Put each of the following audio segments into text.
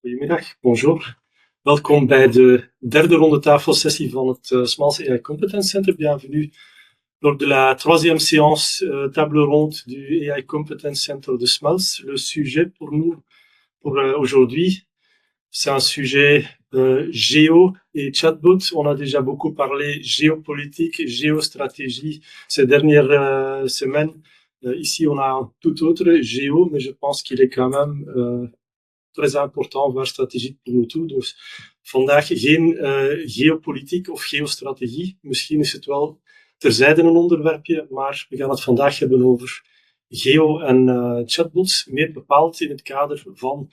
Goedemiddag, bonjour. Welkom bij de derde ronde tafelsessie van het Smalls AI Competence Center. Bienvenue lors de la troisième séance table ronde du AI Competence Center de Smalls. Le sujet pour nous, pour aujourd'hui, c'est un sujet géo et chatbot. On a déjà beaucoup parlé géopolitique, géostratégie ces dernières semaines. Ici, on a un tout autre géo, mais je pense qu'il est quand même très important, voire strategisch voor nous tous. Dus vandaag geen geopolitiek of geostrategie. Misschien is het wel terzijde een onderwerpje, maar we gaan het vandaag hebben over geo- en chatbots, meer bepaald in het kader van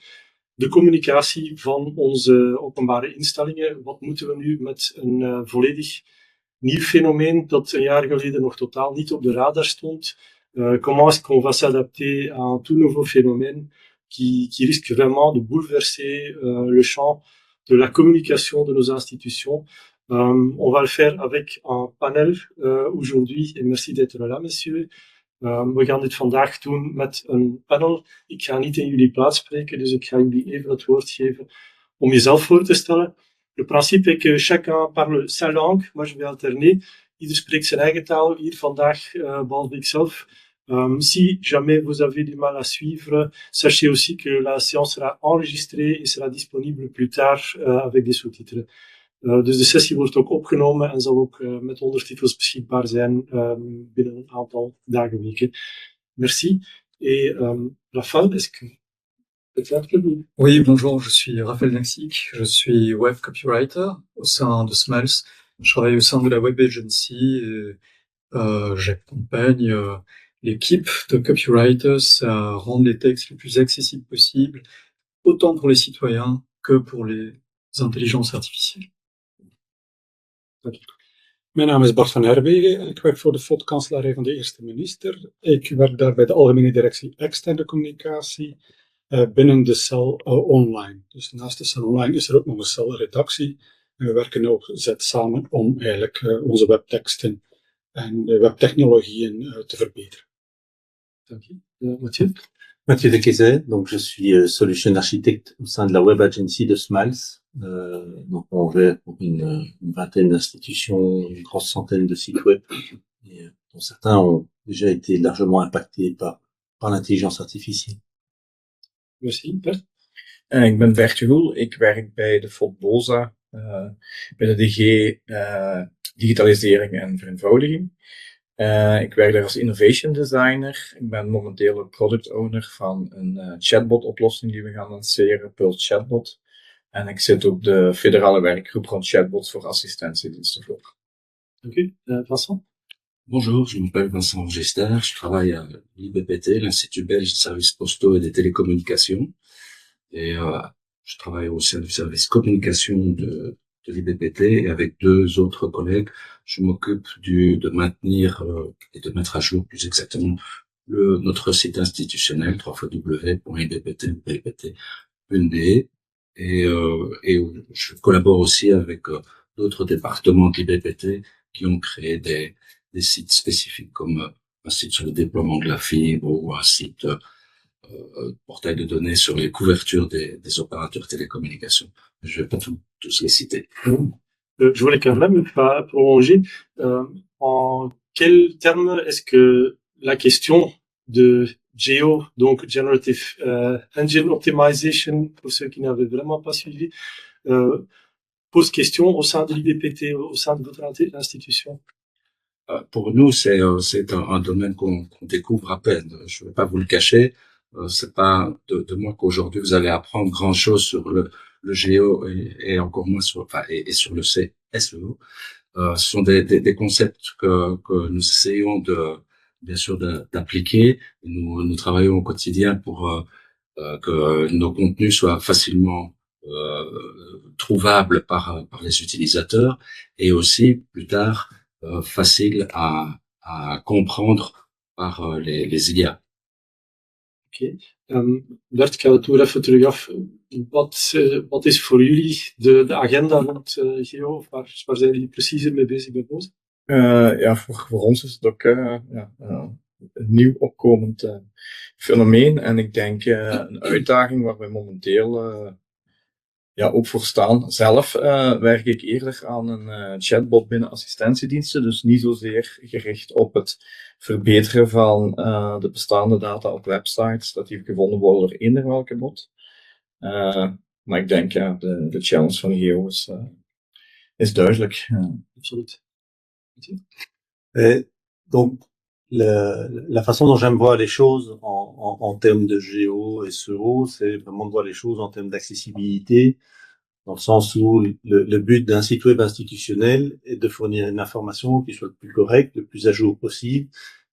de communicatie van onze openbare instellingen. Wat moeten we nu met een volledig nieuw fenomeen dat een jaar geleden nog totaal niet op de radar stond? Comment est-ce qu'on va s'adapter à un tout nouveau phénomène qui risque vraiment de bouleverser le champ de la communication de nos institutions. On va le faire avec un panel aujourd'hui, et merci d'être là, messieurs. We gaan dit vandaag doen met een panel. Ik ga niet in jullie plaats spreken, dus ik ga jullie even het woord geven om jezelf voor te stellen. Le principe est que chacun parle sa langue. Moi, je vais alterner. Ieder spreekt zijn eigen taal. Hier vandaag, behalve ikzelf. Si jamais vous avez du mal à suivre, sachez aussi que la séance sera enregistrée et sera disponible plus tard avec des sous-titres. Dus de sessie wordt ook opgenomen en zal ook met ondertitels beschikbaar zijn binnen een aantal dagen, weken. Merci. Et Raphaël, est-ce que peut-être que vous... Oui, bonjour, je suis Raphaël Naxic, je suis web copywriter au sein de Smalls. Je travaille au sein de la web agency et j'accompagne l'équipe de copywriters à rendre les textes les plus accessibles possibles, autant pour les citoyens que pour les intelligences artificielles. Mijn naam is Bart van Herwegen en ik werk voor de FOD-kanselarij van de Eerste Minister. Ik werk daar bij de Algemene Directie Externe Communicatie binnen de cel online. Dus naast de cel online is er ook nog een celredactie. En we werken nauwgezet samen om eigenlijk onze webteksten en webtechnologieën te verbeteren. Dank je. Mathieu? Mathieu de Quezet, donc je suis solution architecte au sein de la web agency de Smalls. Donc on gère une vingtaine d'institutions, une grosse centaine de sites web, et, dont certains ont déjà été largement impactés par l'intelligence artificielle. Merci. Bert? Ik ben Bert Joel, ik werk bij de FOD-BOSA, bij de DG Digitalisering en Vereenvoudiging. Ik werk daar als innovation designer. Ik ben momenteel een product owner van een chatbot oplossing die we gaan lanceren, Pulse Chatbot. En ik zit op de federale werkgroep rond chatbots voor assistentiediensten voor. Dank u. Vincent? Bonjour, je m'appelle Vincent Gester, je travaille à l'IBPT, l'Institut belge des services postaux et des télécommunications. Et je travaille au sein du service communication de l'IBPT et avec deux autres collègues, je m'occupe de maintenir et de mettre à jour plus exactement notre site institutionnel www.ibpt.be et je collabore aussi avec d'autres départements de l'IBPT qui ont créé des sites spécifiques comme un site sur le déploiement de la fibre ou un site portail de données sur les couvertures des opérateurs télécommunications. Je vais pas tous les citer. Je voulais quand même pas prolonger. En quels termes est-ce que la question de Geo, donc Generative Engine Optimization, pour ceux qui n'avaient vraiment pas suivi, pose question au sein de l'IBPT, au sein de votre institution? Pour nous, c'est un domaine qu'on découvre à peine. Je ne vais pas vous le cacher. C'est pas de moi qu'aujourd'hui vous allez apprendre grand chose sur le géo et encore moins sur le SEO. Ce sont des concepts que nous essayons bien sûr d'appliquer. Nous travaillons au quotidien pour que nos contenus soient facilement trouvables par les utilisateurs et aussi plus tard faciles à comprendre par les IA. Oké. Bert, ik ga het toer even terug af. Wat is voor jullie de agenda rond geo? Waar zijn jullie preciezer mee bezig bij BOSA? Ja, voor ons is het ook een nieuw opkomend fenomeen. En ik denk een uitdaging waar we momenteel ja, ook voor staan. Zelf werk ik eerder aan een chatbot binnen assistentiediensten, dus niet zozeer gericht op het verbeteren van de bestaande data op websites, dat die gevonden worden door eender welke bot. Maar ik denk, ja, de challenge van Geo is duidelijk. Absoluut. Et donc, la façon dont j'aime voir les choses en termes de géo et SEO, c'est vraiment de voir les choses en termes d'accessibilité, dans le sens où le but d'un site web institutionnel est de fournir une information qui soit le plus correcte, le plus à jour possible,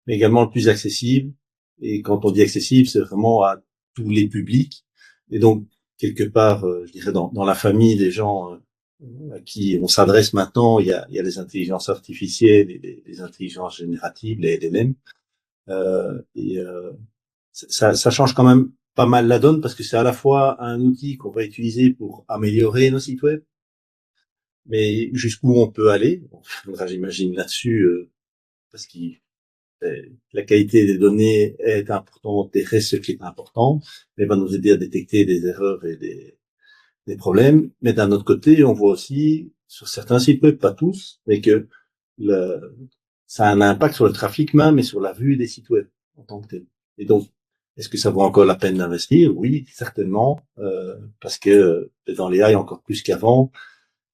mais également le plus accessible. Et quand on dit accessible, c'est vraiment à tous les publics. Et donc, quelque part, je dirais dans la famille des gens à qui on s'adresse maintenant, il y a les intelligences artificielles et les intelligences génératives, les LLM. Ça change quand même pas mal la donne parce que c'est à la fois un outil qu'on va utiliser pour améliorer nos sites web, mais jusqu'où on peut aller, j'imagine là-dessus, parce que la qualité des données est importante et reste ce qui est important, mais va nous aider à détecter des erreurs et des problèmes. Mais d'un autre côté, on voit aussi sur certains sites web, pas tous, mais que ça a un impact sur le trafic même et sur la vue des sites web en tant que tel. Et donc, est-ce que ça vaut encore la peine d'investir? Oui, certainement, parce que dans les AI encore plus qu'avant,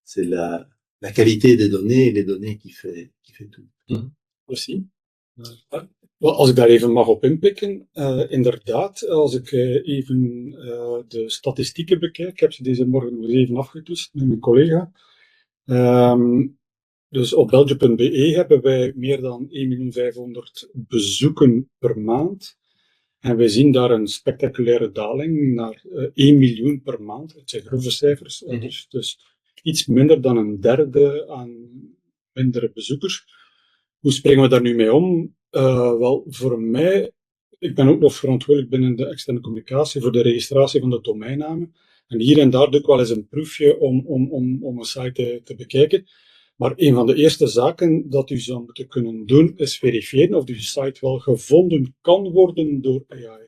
c'est la qualité des données et les données qui fait tout. Merci. Wel, als ik daar even mag op inpikken, inderdaad, als ik even de statistieken bekijk, ik heb ze deze morgen nog eens even afgetoetst met mijn collega. Dus op belgium.be hebben wij meer dan 1.500.000 bezoeken per maand. En wij zien daar een spectaculaire daling naar 1 miljoen per maand. Het zijn grove cijfers, dus iets minder dan een derde aan mindere bezoekers. Hoe springen we daar nu mee om? Wel, voor mij, ik ben ook nog verantwoordelijk binnen de externe communicatie voor de registratie van de domeinnamen. En hier en daar doe ik wel eens een proefje om een site te bekijken. Maar een van de eerste zaken dat u zou moeten kunnen doen, is verifiëren of uw site wel gevonden kan worden door AI.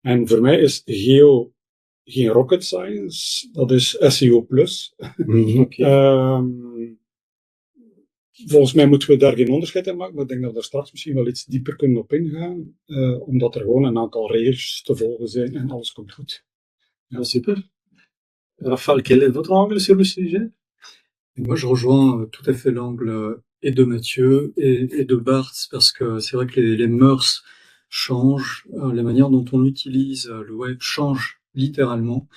En voor mij is Geo geen rocket science, dat is SEO+. Volgens mij moeten we daar geen onderscheid in maken, maar ik denk dat we daar straks misschien wel iets dieper kunnen op ingaan, omdat er gewoon een aantal regels te volgen zijn en alles komt goed. Ja, super. Raphaël, quel est votre angle sur le sujet? Et moi, je rejoins tout à fait l'angle et de Mathieu et de Bart, parce que c'est vrai que les mœurs changent, la manière dont on utilise le web change littéralement.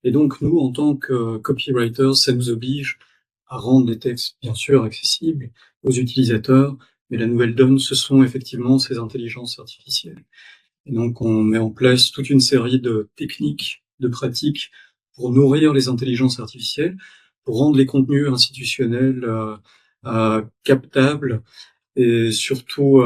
Et donc, nous, en tant que copywriters, ça nous oblige à rendre les textes, bien sûr, accessibles aux utilisateurs, mais la nouvelle donne, ce sont effectivement ces intelligences artificielles. Et donc, on met en place toute une série de techniques, de pratiques pour nourrir les intelligences artificielles, pour rendre les contenus institutionnels captables et surtout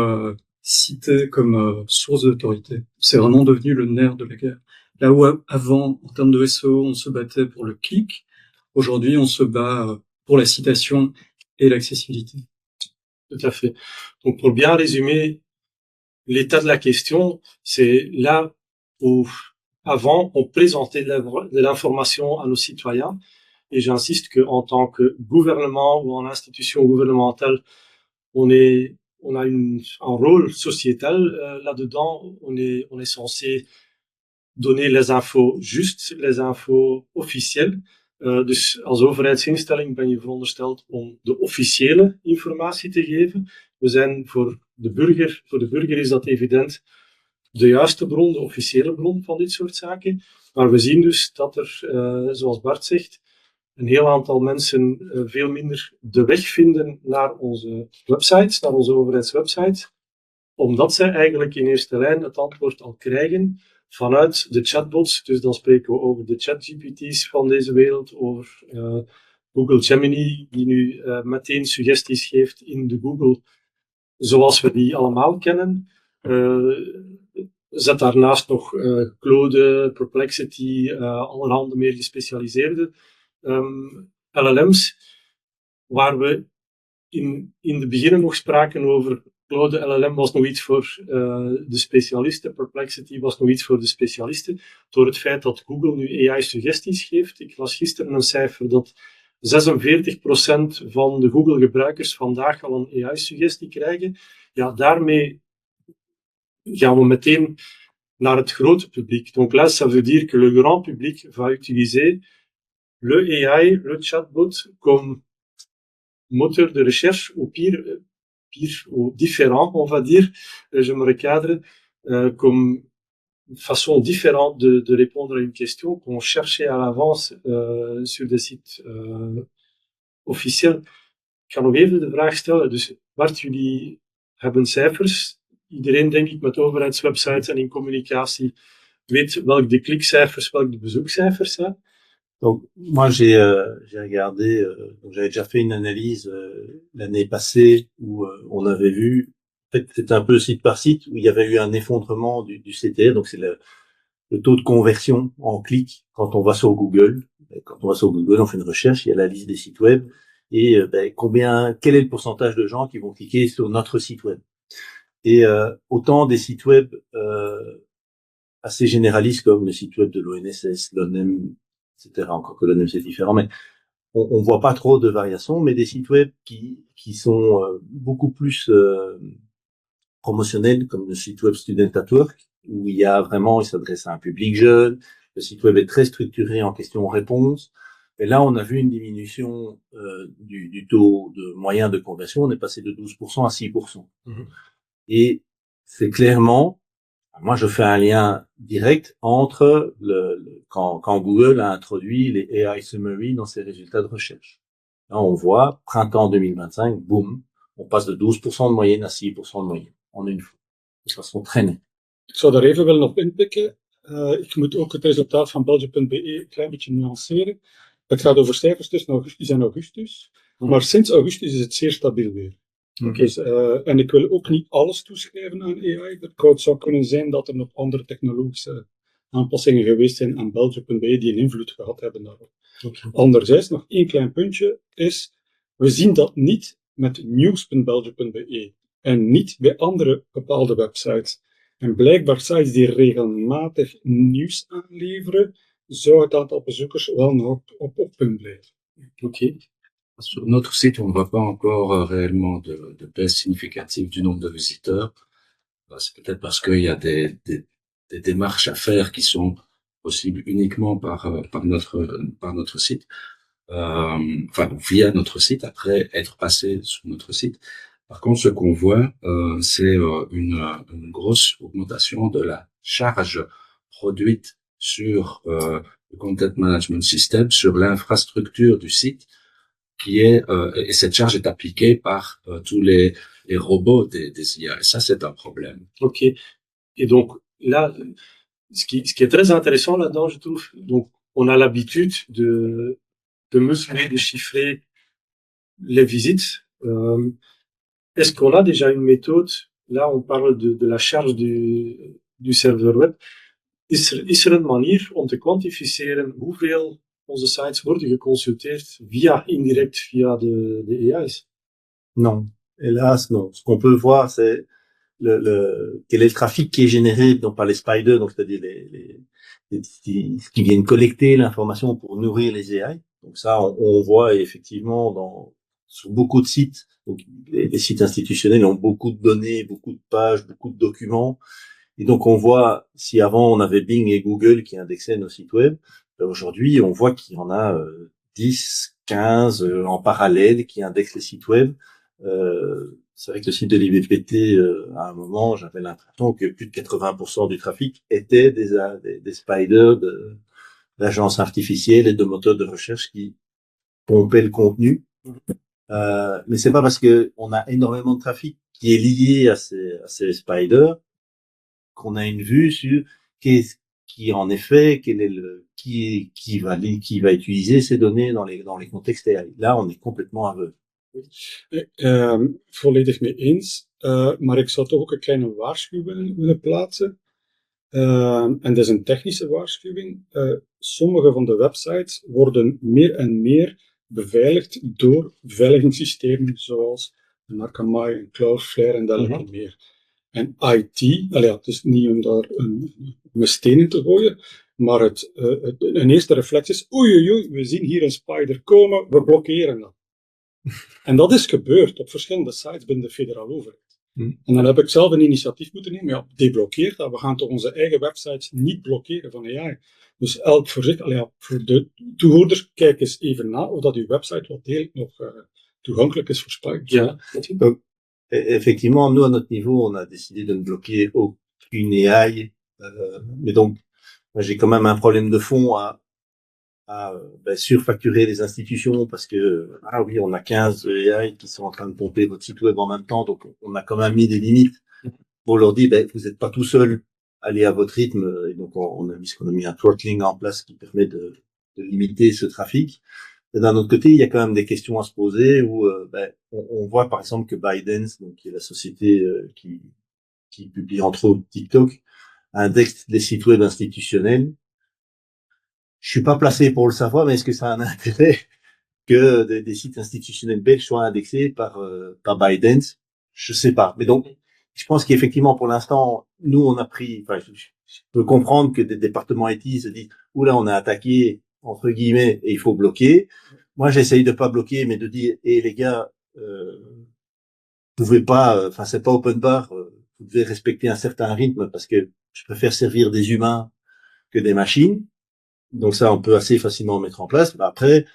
cités comme source d'autorité. C'est vraiment devenu le nerf de la guerre. Là où avant, en termes de SEO, on se battait pour le clic, aujourd'hui on se bat pour la citation et l'accessibilité. Tout à fait. Donc pour bien résumer l'état de la question, c'est là où avant on présentait de l'information à nos citoyens. Et j'insiste qu'en tant que gouvernement ou en institution gouvernementale, on a un rôle sociétal là-dedans. On est censé donner les infos justes, les infos officielles. Dus als overheidsinstelling ben je verondersteld om de officiële informatie te geven. We zijn voor de burger is dat evident de juiste bron, de officiële bron van dit soort zaken. Maar we zien dus dat er, zoals Bart zegt, een heel aantal mensen veel minder de weg vinden naar onze websites, naar onze overheidswebsites, omdat zij eigenlijk in eerste lijn het antwoord al krijgen vanuit de chatbots. Dus dan spreken we over de ChatGPT's van deze wereld, over Google Gemini, die nu meteen suggesties geeft in de Google, zoals we die allemaal kennen. Zet daarnaast nog Claude, Perplexity, allerhande meer gespecialiseerde LLM's, waar we in de begin nog spraken over Claude LLM was nog iets voor de specialisten, Perplexity was nog iets voor de specialisten, door het feit dat Google nu AI-suggesties geeft. Ik las gisteren een cijfer dat 46% van de Google-gebruikers vandaag al een AI-suggestie krijgen. Ja, daarmee gaan we meteen naar het grote publiek. Donc là, ça veut dire que le grand public va utiliser le AI, le chatbot, comme moteur de recherche, au pire ou différent, on va dire, je me recadre, comme façon différente de répondre à une question qu'on cherchait à l'avance sur des sites officiels. Ik ga nog even de vraag stellen. Dus Bart, jullie hebben cijfers. Iedereen, denk ik, met overheidswebsites en in communicatie weet welk de klikcijfers, welk de bezoekcijfers zijn. Donc, moi, j'ai regardé, donc j'avais déjà fait une analyse l'année passée où on avait vu, en fait, c'était un peu site par site, où il y avait eu un effondrement du CTR, donc c'est le taux de conversion en clic quand on va sur Google. Quand on va sur Google, on fait une recherche, il y a la liste des sites web, et quel est le pourcentage de gens qui vont cliquer sur notre site web. Et autant des sites web assez généralistes comme le site web de l'ONSS, l'ONEM, etc. Encore que l'ONEM c'est différent, mais on voit pas trop de variations, mais des sites web qui sont beaucoup plus promotionnels, comme le site web Student at Work, où il s'adresse à un public jeune, le site web est très structuré en questions-réponses, et là on a vu une diminution du taux de moyen de conversion, on est passé de 12% à 6%. Mm-hmm. Et c'est clairement, moi, je fais un lien direct entre quand Google a introduit les AI Summary dans ses résultats de recherche. Là, on voit, printemps 2025, boum, on passe de 12% de moyenne à 6% de moyenne, en une fois. De façon très nette. Ik zou daar even willen op inpikken. Ik moet ook het resultaat van Belgium.be een klein beetje nuanceren. Het gaat over cijfers tussen augustus en augustus. Maar sinds augustus is het zeer stabiel weer. Okay. Dus, en ik wil ook niet alles toeschrijven aan AI. Het zou kunnen zijn dat er nog andere technologische aanpassingen geweest zijn aan Belgium.be die een invloed gehad hebben daarop. Okay. Anderzijds, nog één klein puntje is, we zien dat niet met news.belgium.be en niet bij andere bepaalde websites. En blijkbaar sites die regelmatig nieuws aanleveren, zou het aantal bezoekers wel nog op punt blijven. Oké. Sur notre site, on ne voit pas encore réellement de baisse significative du nombre de visiteurs. C'est peut-être parce qu'il y a des démarches à faire qui sont possibles uniquement par notre site, via notre site, après être passé sur notre site. Par contre, ce qu'on voit, c'est une grosse augmentation de la charge produite sur le Content Management System, sur l'infrastructure du site, et cette charge est appliquée par tous les robots des IA. Et ça, c'est un problème. Ok. Et donc, là, ce qui est très intéressant là-dedans, je trouve, donc, on a l'habitude de mesurer, de chiffrer les visites. Est-ce qu'on a déjà une méthode? Là, on parle de la charge du serveur web. Is er een manier om te kwantificeren hoeveel onze sites worden geconsulteerd indirect via de AI's? Non, hélas, non. Ce qu'on peut voir, c'est quel est le trafic qui est généré par les spiders, donc c'est-à-dire qui viennent collecter l'information pour nourrir les AI. Donc ça, on voit effectivement sur beaucoup de sites. Donc les sites institutionnels ont beaucoup de données, beaucoup de pages, beaucoup de documents. Et donc on voit, si avant on avait Bing et Google qui indexaient nos sites web, aujourd'hui on voit qu'il y en a 10, 15 en parallèle qui indexent les sites web. C'est vrai que le site de l'IBPT, à un moment, j'avais l'impression que plus de 80% du trafic était des spiders d'agences artificielles et de moteurs de recherche qui pompaient le contenu. Mais c'est pas parce que on a énormément de trafic qui est lié à ces spiders qu'on a une vue sur qui en effet, qui va utiliser ces données dans les contextes AI. Là, on est complètement aveugle. Volledig mee eens, maar ik zou toch ook een kleine waarschuwing willen plaatsen. En dat is een technische waarschuwing. Sommige van de websites worden meer en meer beveiligd door beveiligingssystemen zoals Akamai en Cloudflare en dergelijke meer. En IT, dus niet om daar een steen in te gooien, maar een eerste reflex is, oei, we zien hier een spider komen, we blokkeren dat. En dat is gebeurd op verschillende sites binnen de federale overheid. En dan heb ik zelf een initiatief moeten nemen, ja, deblokkeer dat. We gaan toch onze eigen websites niet blokkeren van AI. Dus elk voor zich, voor de toehoorders, kijk eens even na of dat uw website wel degelijk nog toegankelijk is voor spiders. Ja, Donc, effectivement, nous, à notre niveau, on a décidé de ne bloquer aucune AI. Mais donc, j'ai quand même un problème de fond à surfacturer les institutions parce que, ah oui, on a 15 AI qui sont en train de pomper votre site web en même temps. Donc, on a quand même mis des limites pour leur dire, vous n'êtes pas tout seul, allez à votre rythme. Et donc, on a mis un throttling en place qui permet de limiter ce trafic. Et d'un autre côté, il y a quand même des questions à se poser où on voit par exemple que ByteDance, donc qui est la société qui publie entre autres TikTok, indexe des sites web institutionnels. Je suis pas placé pour le savoir, mais est-ce que ça a un intérêt que des sites institutionnels belges soient indexés par ByteDance? Je sais pas. Mais donc, je pense qu'effectivement, pour l'instant, nous, on a pris, je peux comprendre que des départements IT se disent, oula, on a attaqué, entre guillemets, et il faut bloquer. Moi, j'essaye de pas bloquer, mais de dire, les gars, vous pouvez pas, c'est pas open bar, vous devez respecter un certain rythme parce que je préfère servir des humains que des machines. Donc ça, on peut assez facilement mettre en place. Mais après,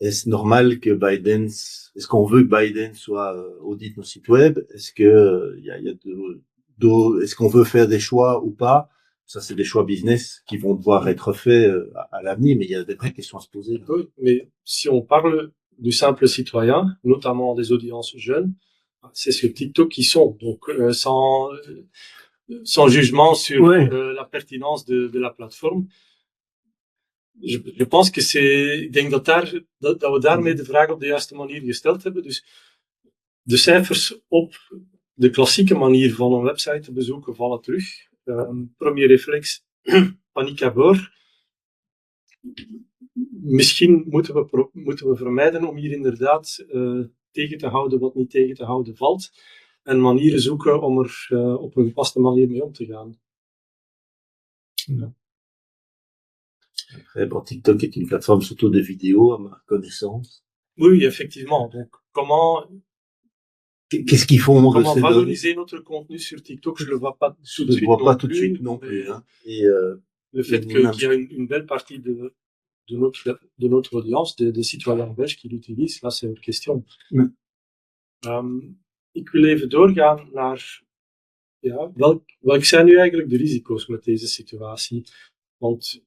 est-ce normal que ByteDance, est-ce qu'on veut que ByteDance soit audite nos sites web? Est-ce que est-ce qu'on veut faire des choix ou pas? Ça, c'est des choix business qui vont devoir être faits à l'avenir, mais il y a des vraies questions à se poser. Oui, mais si on parle du simple citoyen, notamment des audiences jeunes, c'est sur TikTok qu'ils sont. Donc, sans jugement sur la pertinence de la plateforme. Je pense que ik denk dat we daarmee de vraag op de juiste manier gesteld hebben. Dus de cijfers op de klassieke manier van een website te bezoeken vallen terug. Premier reflex, paniek à bord. Misschien moeten we vermijden om hier inderdaad tegen te houden wat niet tegen te houden valt. En manieren zoeken om er op een gepaste manier mee om te gaan. Ja. Après, TikTok est une plateforme surtout de vidéos, à ma connaissance. Oui, effectivement. Donc, qu'est-ce qu'ils font comment valoriser notre contenu sur TikTok, je le vois pas tout de suite. Je le vois pas tout de suite non plus. Hein. Et le fait qu'il y a une belle partie de notre audience, des citoyens belges qui l'utilisent, là, c'est une question. Ik wil even doorgaan naar, welk zijn nu eigenlijk de risico's met deze situatie? Want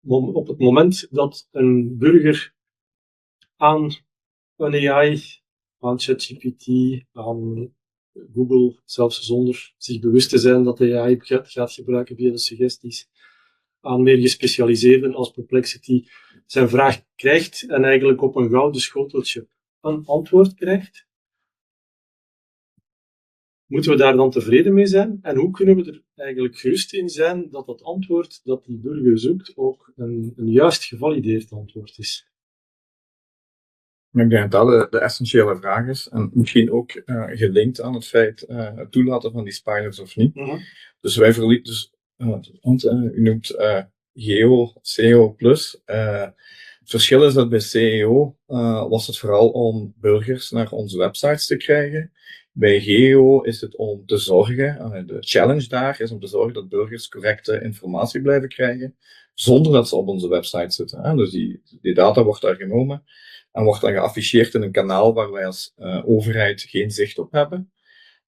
op het moment dat een burger aan een AI, aan ChatGPT, aan Google, zelfs zonder zich bewust te zijn dat de AI gaat gebruiken via de suggesties, aan meer gespecialiseerden als Perplexity, zijn vraag krijgt en eigenlijk op een gouden schoteltje een antwoord krijgt, moeten we daar dan tevreden mee zijn? En hoe kunnen we er eigenlijk gerust in zijn dat dat antwoord dat die burger zoekt ook een juist gevalideerd antwoord is? Ik denk dat dat de essentiële vraag is. En misschien ook gelinkt aan het feit het toelaten van die spiders of niet. Dus wij u noemt GEO, SEO+. Het verschil is dat bij SEO was het vooral om burgers naar onze websites te krijgen. Bij GEO is het om te zorgen, de challenge daar is om te zorgen dat burgers correcte informatie blijven krijgen, zonder dat ze op onze website zitten. Dus die data wordt daar genomen en wordt dan geafficheerd in een kanaal waar wij als overheid geen zicht op hebben.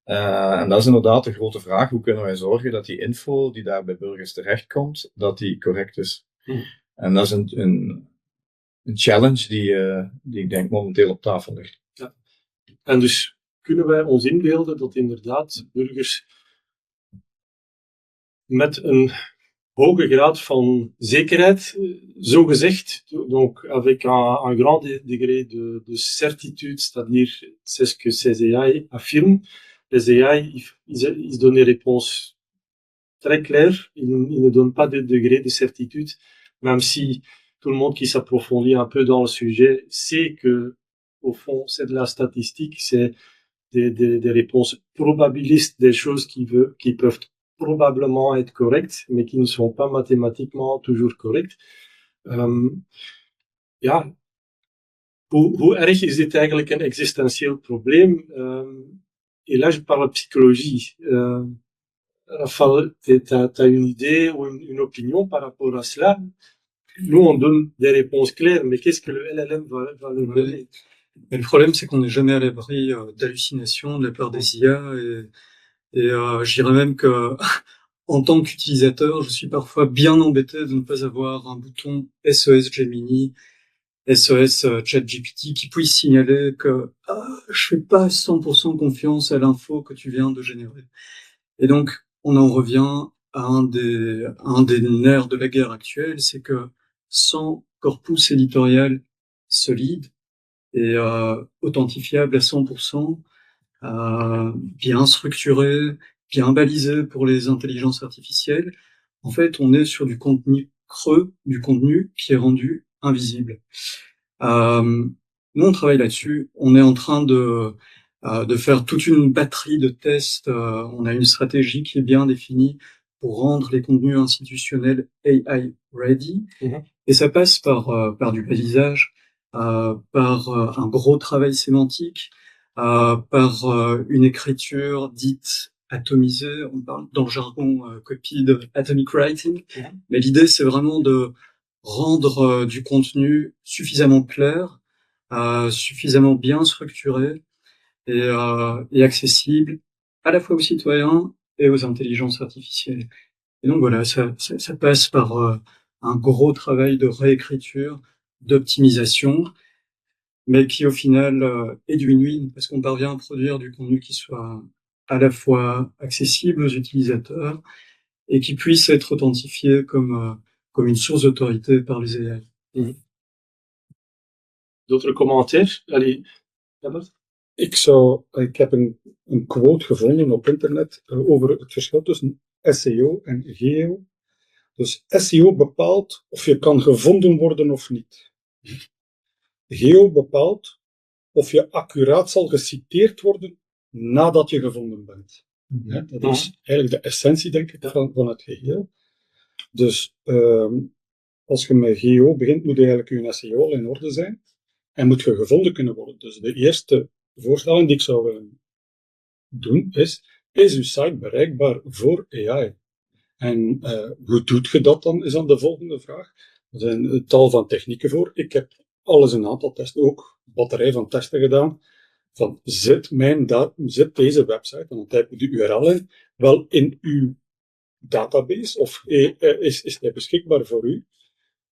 En dat is inderdaad de grote vraag, hoe kunnen wij zorgen dat die info die daar bij burgers terechtkomt, dat die correct is. En dat is een challenge die ik denk momenteel op tafel ligt. Ja. En dus kunnen wij ons inbeelden dat inderdaad burgers met een hoge graad van zekerheid, zogezegd, donc avec un grand degré de certitude, c'est-à-dire c'est ce que ces AI affirment. Les AI, ils donnent des réponses très claires, ils ne donnent pas de degré de certitude, même si tout le monde qui s'approfondit un peu dans le sujet sait que au fond, c'est de la statistique, c'est des réponses probabilistes, des choses qui peuvent probablement être correctes, mais qui ne sont pas mathématiquement toujours correctes. Ja, hoe erg is dit eigenlijk een existentieel probleem? Et là, je parle psychologie. Raphaël, t'as une idée ou une opinion par rapport à cela? Nous, on donne des réponses claires, mais qu'est-ce que le LLM va nous donner? Mais le problème, c'est qu'on n'est jamais à l'abri d'hallucinations de la part des IA, et je dirais même que en tant qu'utilisateur, je suis parfois bien embêté de ne pas avoir un bouton SOS Gemini, SOS ChatGPT qui puisse signaler que je fais pas 100% confiance à l'info que tu viens de générer. Et donc, on en revient à un des nerfs de la guerre actuelle, c'est que sans corpus éditorial solide et authentifiable à 100%, bien structuré, bien balisé pour les intelligences artificielles, en fait, on est sur du contenu creux, du contenu qui est rendu invisible. Nous, on travaille là-dessus. On est en train de faire toute une batterie de tests. On a une stratégie qui est bien définie pour rendre les contenus institutionnels AI ready. Et ça passe par du balisage, par un gros travail sémantique, par une écriture dite atomisée. On parle dans le jargon copy de atomic writing. Mais l'idée, c'est vraiment de rendre du contenu suffisamment clair, suffisamment bien structuré et accessible à la fois aux citoyens et aux intelligences artificielles. Et donc voilà, ça passe par un gros travail de réécriture, d'optimisation, mais qui au final est du win-win, parce qu'on parvient à produire du contenu qui soit à la fois accessible aux utilisateurs et qui puisse être authentifié comme une source d'autorité par les AI. D'autres commentaires? Allez, Herbert? Ik heb een quote gevonden op internet over het verschil tussen SEO en GEO. Dus SEO bepaalt of je kan gevonden worden of niet. GEO bepaalt of je accuraat zal geciteerd worden nadat je gevonden bent. Ja, dat is eigenlijk de essentie, denk ik, van het geheel. Dus als je met GEO begint, moet eigenlijk je SEO al in orde zijn en moet je gevonden kunnen worden. Dus de eerste voorstelling die ik zou willen doen is uw site bereikbaar voor AI? En hoe doet je dat dan, is dan de volgende vraag. Er zijn een tal van technieken voor. Ik heb alles een aantal testen, ook een batterij van testen gedaan. Van zit deze website, en dan typ je de URL in, wel in uw database, of is hij beschikbaar voor u?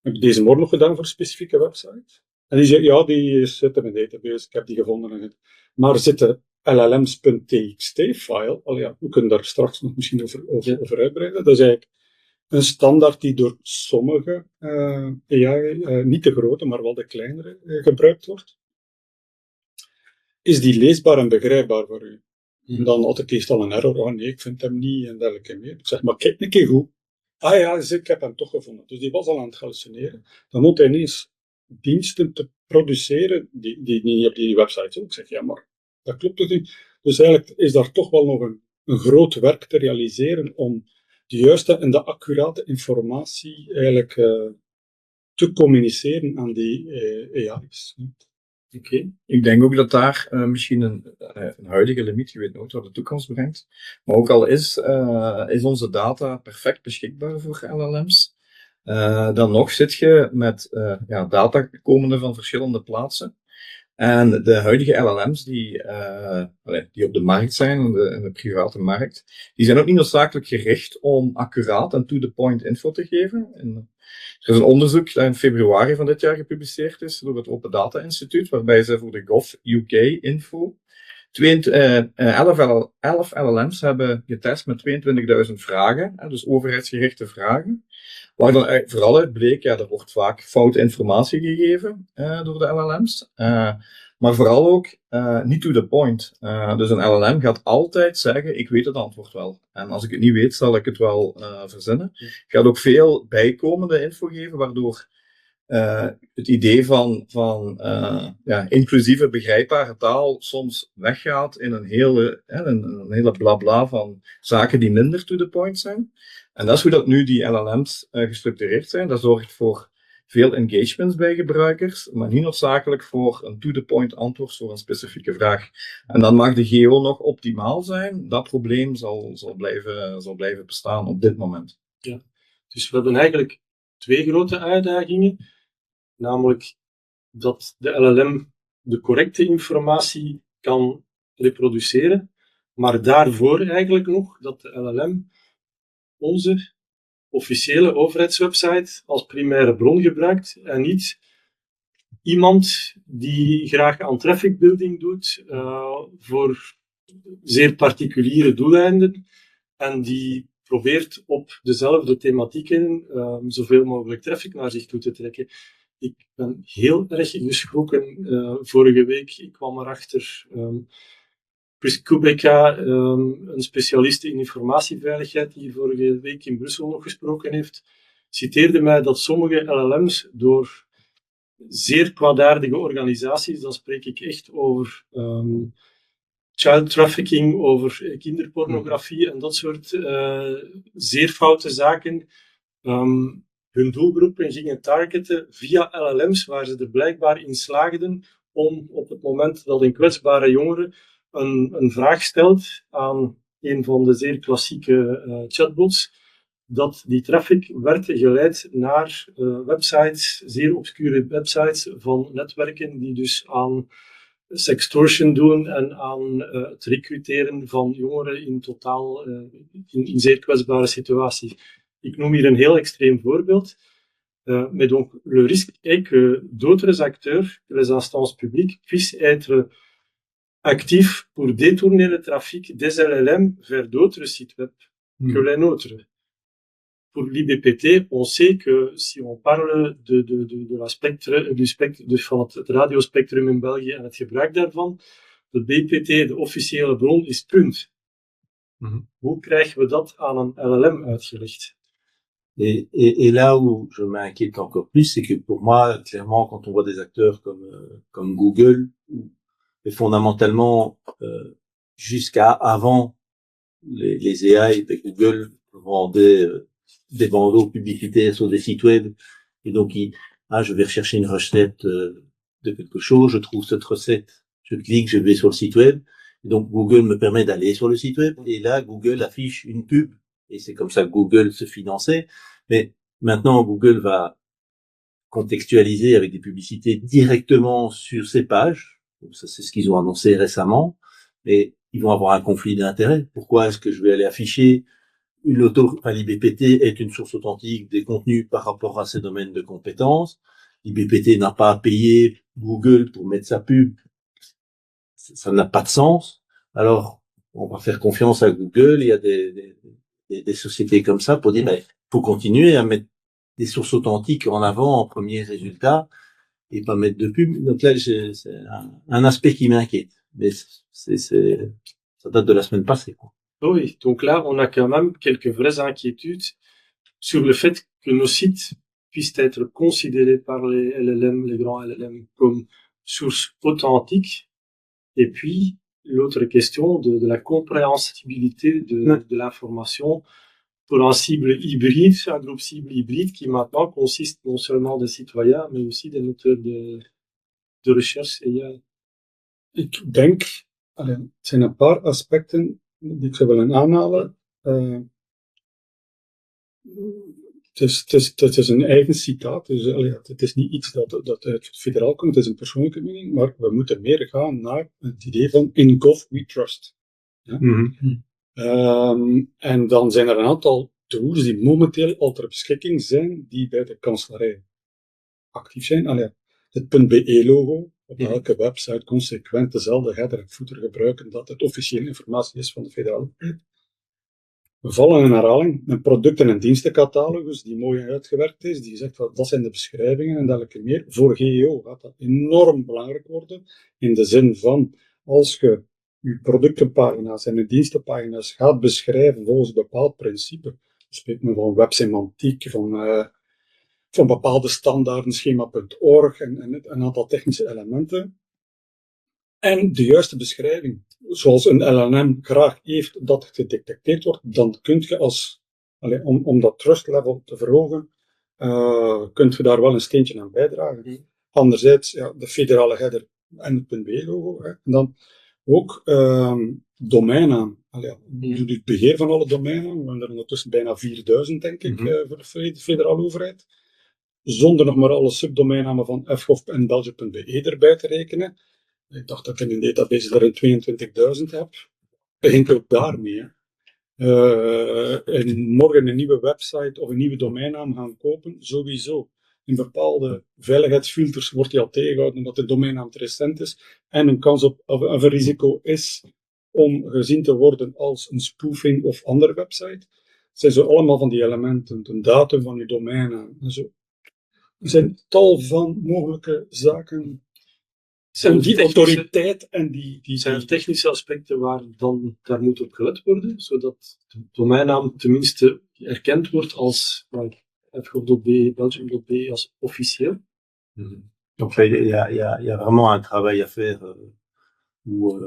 Heb ik deze morgen nog gedaan voor een specifieke website? En die zei, ja, die zit in mijn database, ik heb die gevonden. Maar zit de llms.txt-file, we kunnen daar straks nog misschien over uitbreiden, dat is eigenlijk een standaard die door sommige AI, niet de grote, maar wel de kleinere, gebruikt wordt. Is die leesbaar en begrijpbaar voor u? En dan had ik eerst al een error, oh nee, ik vind hem niet, en dergelijke meer. Ik zeg, maar kijk een keer goed. Ah ja, ik heb hem toch gevonden. Dus die was al aan het hallucineren. Dan moet hij ineens diensten te produceren die niet op die website zijn. Ik zeg, ja, maar dat klopt dus niet. Dus eigenlijk is daar toch wel nog een groot werk te realiseren om de juiste en de accurate informatie eigenlijk te communiceren aan die AI's. Oké. Ik denk ook dat daar misschien een huidige limiet, je weet nooit wat de toekomst brengt, maar ook al is onze data perfect beschikbaar voor LLM's, dan nog zit je met data komende van verschillende plaatsen. En de huidige LLM's die op de markt zijn, in de private markt, die zijn ook niet noodzakelijk gericht om accuraat en to-the-point info te geven. Er is een onderzoek dat in februari van dit jaar gepubliceerd is door het Open Data Instituut, waarbij ze voor de Gov UK info 11 LLM's hebben getest met 22.000 vragen, dus overheidsgerichte vragen, waar dan vooral uit bleek, er wordt vaak foute informatie gegeven door de LLM's, maar vooral ook niet to the point. Dus een LLM gaat altijd zeggen, ik weet het antwoord wel. En als ik het niet weet, zal ik het wel verzinnen. Gaat ook veel bijkomende info geven, waardoor het idee van inclusieve, begrijpbare taal soms weggaat in een hele blabla van zaken die minder to the point zijn. En dat is hoe dat nu die LLM's gestructureerd zijn. Dat zorgt voor veel engagements bij gebruikers, maar niet noodzakelijk voor een to-the-point antwoord voor een specifieke vraag. En dan mag de GEO nog optimaal zijn. Dat probleem zal blijven bestaan op dit moment. Ja. Dus we hebben eigenlijk 2 grote uitdagingen. Namelijk dat de LLM de correcte informatie kan reproduceren, maar daarvoor eigenlijk nog dat de LLM onze officiële overheidswebsite als primaire bron gebruikt en niet iemand die graag aan traffic building doet voor zeer particuliere doeleinden en die probeert op dezelfde thematieken zoveel mogelijk traffic naar zich toe te trekken. Ik ben heel erg geschrokken vorige week. Ik kwam erachter. Chris Kubeka, een specialiste in informatieveiligheid, die vorige week in Brussel nog gesproken heeft, citeerde mij dat sommige LLM's door zeer kwaadaardige organisaties, dan spreek ik echt over child trafficking, over kinderpornografie en dat soort zeer foute zaken, hun doelgroepen gingen targeten via LLM's, waar ze er blijkbaar in slaagden om op het moment dat een kwetsbare jongere een vraag stelt aan een van de zeer klassieke chatbots, dat die traffic werd geleid naar websites, zeer obscure websites van netwerken die dus aan sextortion doen en aan het recruteren van jongeren in totaal in zeer kwetsbare situaties. Ik noem hier een heel extreem voorbeeld. Mais donc, le risque est que d'autres acteurs, que les instances publiques, puissent être actifs pour détourner le trafic des LLM vers d'autres sites web que les nôtres. Pour l'IBPT, on sait que si on parle van het radiospectrum in België en het gebruik daarvan, de BPT, de officiële bron, is punt. Hoe krijgen we dat aan een LLM uitgelegd? Et là où je m'inquiète encore plus, c'est que pour moi, clairement, quand on voit des acteurs comme Google, et fondamentalement, jusqu'à avant les AI, Google vendait des bandeaux publicitaires sur des sites web, et donc je vais rechercher une recette de quelque chose, je trouve cette recette, je clique, je vais sur le site web, et donc Google me permet d'aller sur le site web, et là Google affiche une pub, et c'est comme ça que Google se finançait. Mais maintenant, Google va contextualiser avec des publicités directement sur ses pages. Donc ça, c'est ce qu'ils ont annoncé récemment. Mais ils vont avoir un conflit d'intérêts. Pourquoi est-ce que je vais aller afficher l'IBPT est une source authentique des contenus par rapport à ses domaines de compétences. L'IBPT n'a pas à payer Google pour mettre sa pub. Ça n'a pas de sens. Alors, on va faire confiance à Google. Il y a des sociétés comme ça pour dire, faut continuer à mettre des sources authentiques en avant en premier résultat et pas mettre de pub. Donc là, c'est un aspect qui m'inquiète. Mais ça date de la semaine passée, quoi. Oui, donc là, on a quand même quelques vraies inquiétudes sur le fait que nos sites puissent être considérés par les LLM, les grands LLM, comme sources authentiques. Et puis, l'autre question de la compréhensibilité de l'information pour un cible hybride, un groupe cible hybride qui maintenant consiste non seulement des citoyens, mais aussi des moteurs de recherche AI. Ik denk, het zijn een paar aspecten die ik zou willen aanhalen. Het is een eigen citaat, dus het is niet iets dat uit het federaal komt, het is een persoonlijke mening, maar we moeten meer gaan naar het idee van in Gov we trust. Ja? En dan zijn er een aantal tools die momenteel al ter beschikking zijn, die bij de kanselarij actief zijn. Het .be-logo, op elke website consequent dezelfde header en footer gebruiken, dat het officiële informatie is van de federale overheid. We vallen in herhaling. Een producten- en dienstencatalogus die mooi uitgewerkt is, die zegt dat zijn de beschrijvingen en dergelijke meer. Voor GEO gaat dat enorm belangrijk worden, in de zin van, als je je productenpagina's en je dienstenpagina's gaat beschrijven volgens een bepaald principe, dan spreekt men van websemantiek, van van bepaalde standaarden, schema.org en een aantal technische elementen. En de juiste beschrijving, zoals een LLM graag heeft dat het gedetecteerd wordt, dan kun je om dat trust level te verhogen, kunt je daar wel een steentje aan bijdragen. Anderzijds, ja, de federale header en het .be-logo. En dan ook domeinnaam. Het beheer van alle domeinnamen. We hebben er ondertussen bijna 4000, denk ik, voor de federale overheid. Zonder nog maar alle subdomeinnamen van fgov en belgium.be erbij te rekenen. Ik dacht dat ik in een database er 22.000 heb. Begint ook daarmee. En morgen een nieuwe website of een nieuwe domeinnaam gaan kopen, sowieso. In bepaalde veiligheidsfilters wordt die al tegengehouden omdat de domeinnaam te recent is en een kans op of een risico is om gezien te worden als een spoofing of andere website. Het zijn zo allemaal van die elementen, de datum van je domeinnaam en zo. Er zijn tal van mogelijke zaken. En die autoriteit en die zijn er technische aspecten waar dan daar moet op gelet worden, zodat de domeinnaam tenminste erkend wordt als fgov.be, belgium.be als officieel? Donc là, il y a vraiment un travail à faire où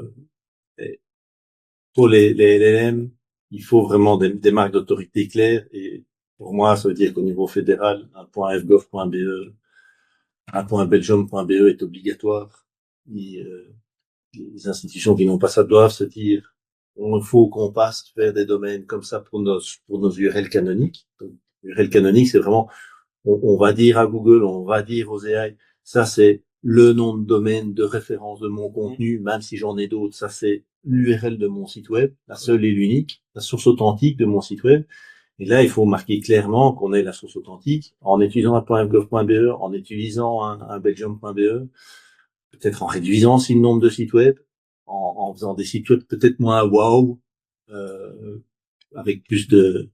pour les LLM, il faut vraiment des marques d'autorité claires. Et pour moi, ça veut dire qu'au niveau fédéral, un point .fgov.be, un point .belgium.be est obligatoire. Les institutions qui n'ont pas ça doivent se dire il faut qu'on passe vers des domaines comme ça pour nos URL canoniques. Donc, URL canonique, c'est vraiment on va dire à Google, on va dire aux AI, ça c'est le nom de domaine de référence de mon contenu, même si j'en ai d'autres, ça c'est l'URL de mon site web, la seule et l'unique, la source authentique de mon site web. Et là, il faut marquer clairement qu'on est la source authentique en utilisant un .fgov.be, en utilisant un belgium.be, peut-être en réduisant aussi le nombre de sites web, en faisant des sites web peut-être moins wow, avec plus de...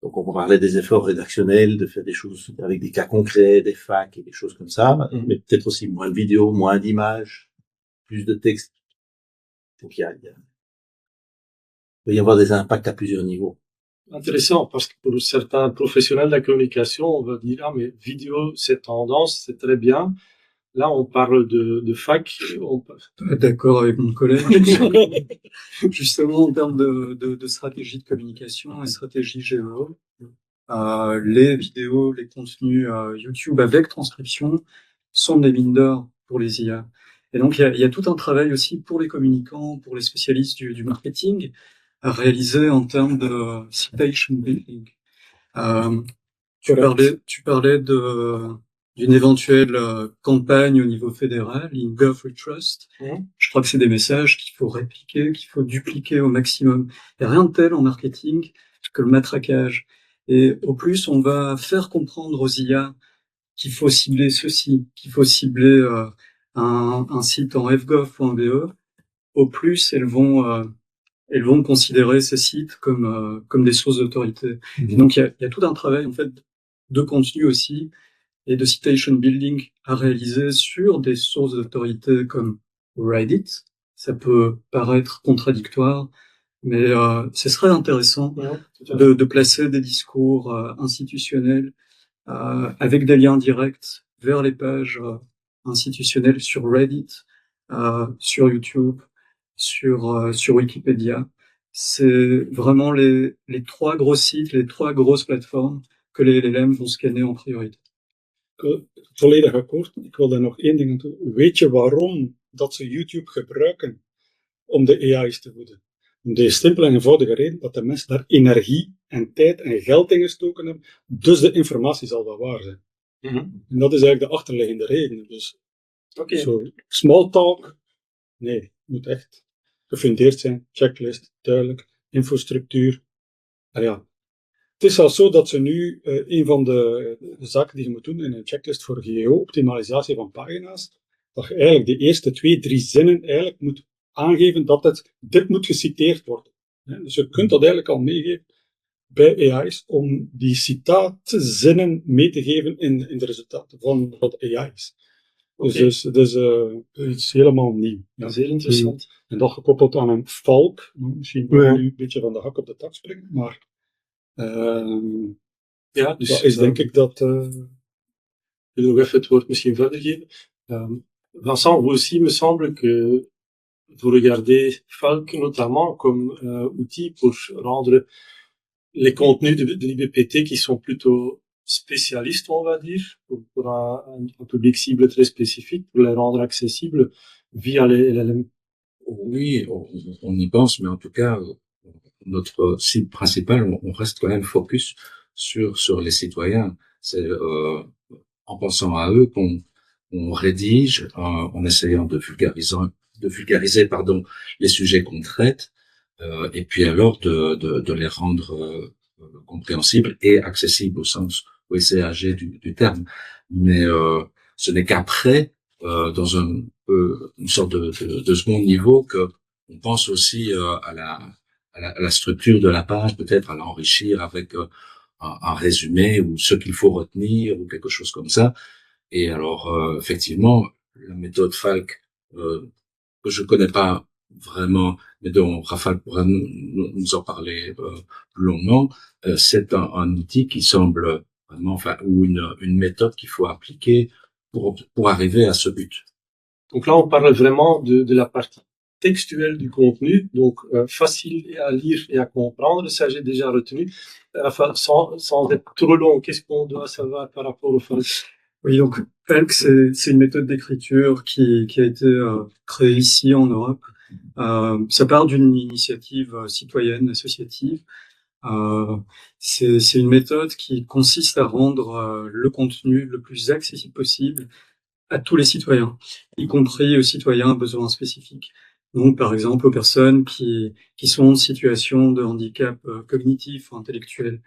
Donc on parlait des efforts rédactionnels, de faire des choses avec des cas concrets, des facs et des choses comme ça, mais peut-être aussi moins de vidéos, moins d'images, plus de texte. Donc il peut y avoir des impacts à plusieurs niveaux. Intéressant, parce que pour certains professionnels de la communication, on va dire, ah, mais vidéo, c'est tendance, c'est très bien. Là, on parle de fac. D'accord avec mon collègue. Justement, en termes de stratégie de communication et stratégie GEO, les vidéos, les contenus YouTube avec transcription sont des mines d'or pour les IA. Et donc, il y a tout un travail aussi pour les communicants, pour les spécialistes du marketing, à réaliser en termes de citation building. Tu parlais d'une éventuelle campagne au niveau fédéral, in Gov We Trust. Je crois que c'est des messages qu'il faut répliquer, qu'il faut dupliquer au maximum. Il n'y a rien de tel en marketing que le matraquage. Et au plus, on va faire comprendre aux IA qu'il faut cibler ceci, qu'il faut cibler un site en fgov.be. Au plus, elles vont considérer ces sites comme des sources d'autorité. Et donc, il y a tout un travail, en fait, de contenu aussi, et de citation building à réaliser sur des sources d'autorité comme Reddit. Ça peut paraître contradictoire, mais ce serait intéressant de placer des discours institutionnels avec des liens directs vers les pages institutionnelles sur Reddit, sur YouTube, sur Wikipédia. C'est vraiment les trois gros sites, les trois grosses plateformes que les LLM vont scanner en priorité. Volledig akkoord. Ik wil daar nog één ding aan toe. Weet je waarom dat ze YouTube gebruiken om de AI's te voeden? Om de simpele en eenvoudige reden dat de mensen daar energie en tijd en geld in gestoken hebben, dus de informatie zal wel waar zijn. En dat is eigenlijk de achterliggende reden. Dus zo small talk, nee, moet echt gefundeerd zijn, checklist, duidelijk, infrastructuur. Maar ja, het is zelfs zo dat ze nu een van de zaken die je moet doen in een checklist voor geo-optimalisatie van pagina's, dat je eigenlijk de eerste 2-3 zinnen eigenlijk moet aangeven dat dit moet geciteerd worden. Dus je kunt dat eigenlijk al meegeven bij AI's om die citaatzinnen mee te geven in de resultaten van de AI's. Dus het is iets helemaal nieuw. Ja. Zeer interessant. En dat gekoppeld aan een valk. Misschien nu een beetje van de hak op de tak springen, maar Ja, dus Dat is denk ik dat... ik wil nog even het woord misschien verder geven. Vincent, vous aussi, me semble que vous regardez Falk notamment comme outil pour rendre les contenus de l'IBPT qui sont plutôt spécialistes, on va dire, pour un public cible très spécifique, pour les rendre accessibles via les LLM. Oui, on y pense, mais en tout cas, notre cible principale, on reste quand même focus sur les citoyens. C'est en pensant à eux qu'on rédige, en essayant de vulgariser, pardon, les sujets qu'on traite, et puis alors de les rendre compréhensibles et accessibles au sens OSCAG du terme. Mais ce n'est qu'après, dans une sorte de second niveau, que on pense aussi à la structure de la page, peut-être à l'enrichir avec un résumé ou ce qu'il faut retenir ou quelque chose comme ça. Et alors, effectivement, la méthode Falk, que je connais pas vraiment, mais dont Raphaël pourra nous en parler plus longuement, c'est un outil qui semble vraiment, enfin, ou une méthode qu'il faut appliquer pour arriver à ce but. Donc là, on parle vraiment de la partie textuelle du contenu, donc facile à lire et à comprendre, ça j'ai déjà retenu. Enfin, sans être trop long, qu'est-ce qu'on doit savoir par rapport au Falk? Oui, donc Falk, c'est une méthode d'écriture qui a été créée ici en Europe. Ça part d'une initiative citoyenne, associative. C'est une méthode qui consiste à rendre le contenu le plus accessible possible à tous les citoyens, y compris aux citoyens à besoins spécifiques. Donc, par exemple, aux personnes qui sont en situation de handicap cognitif ou intellectuel.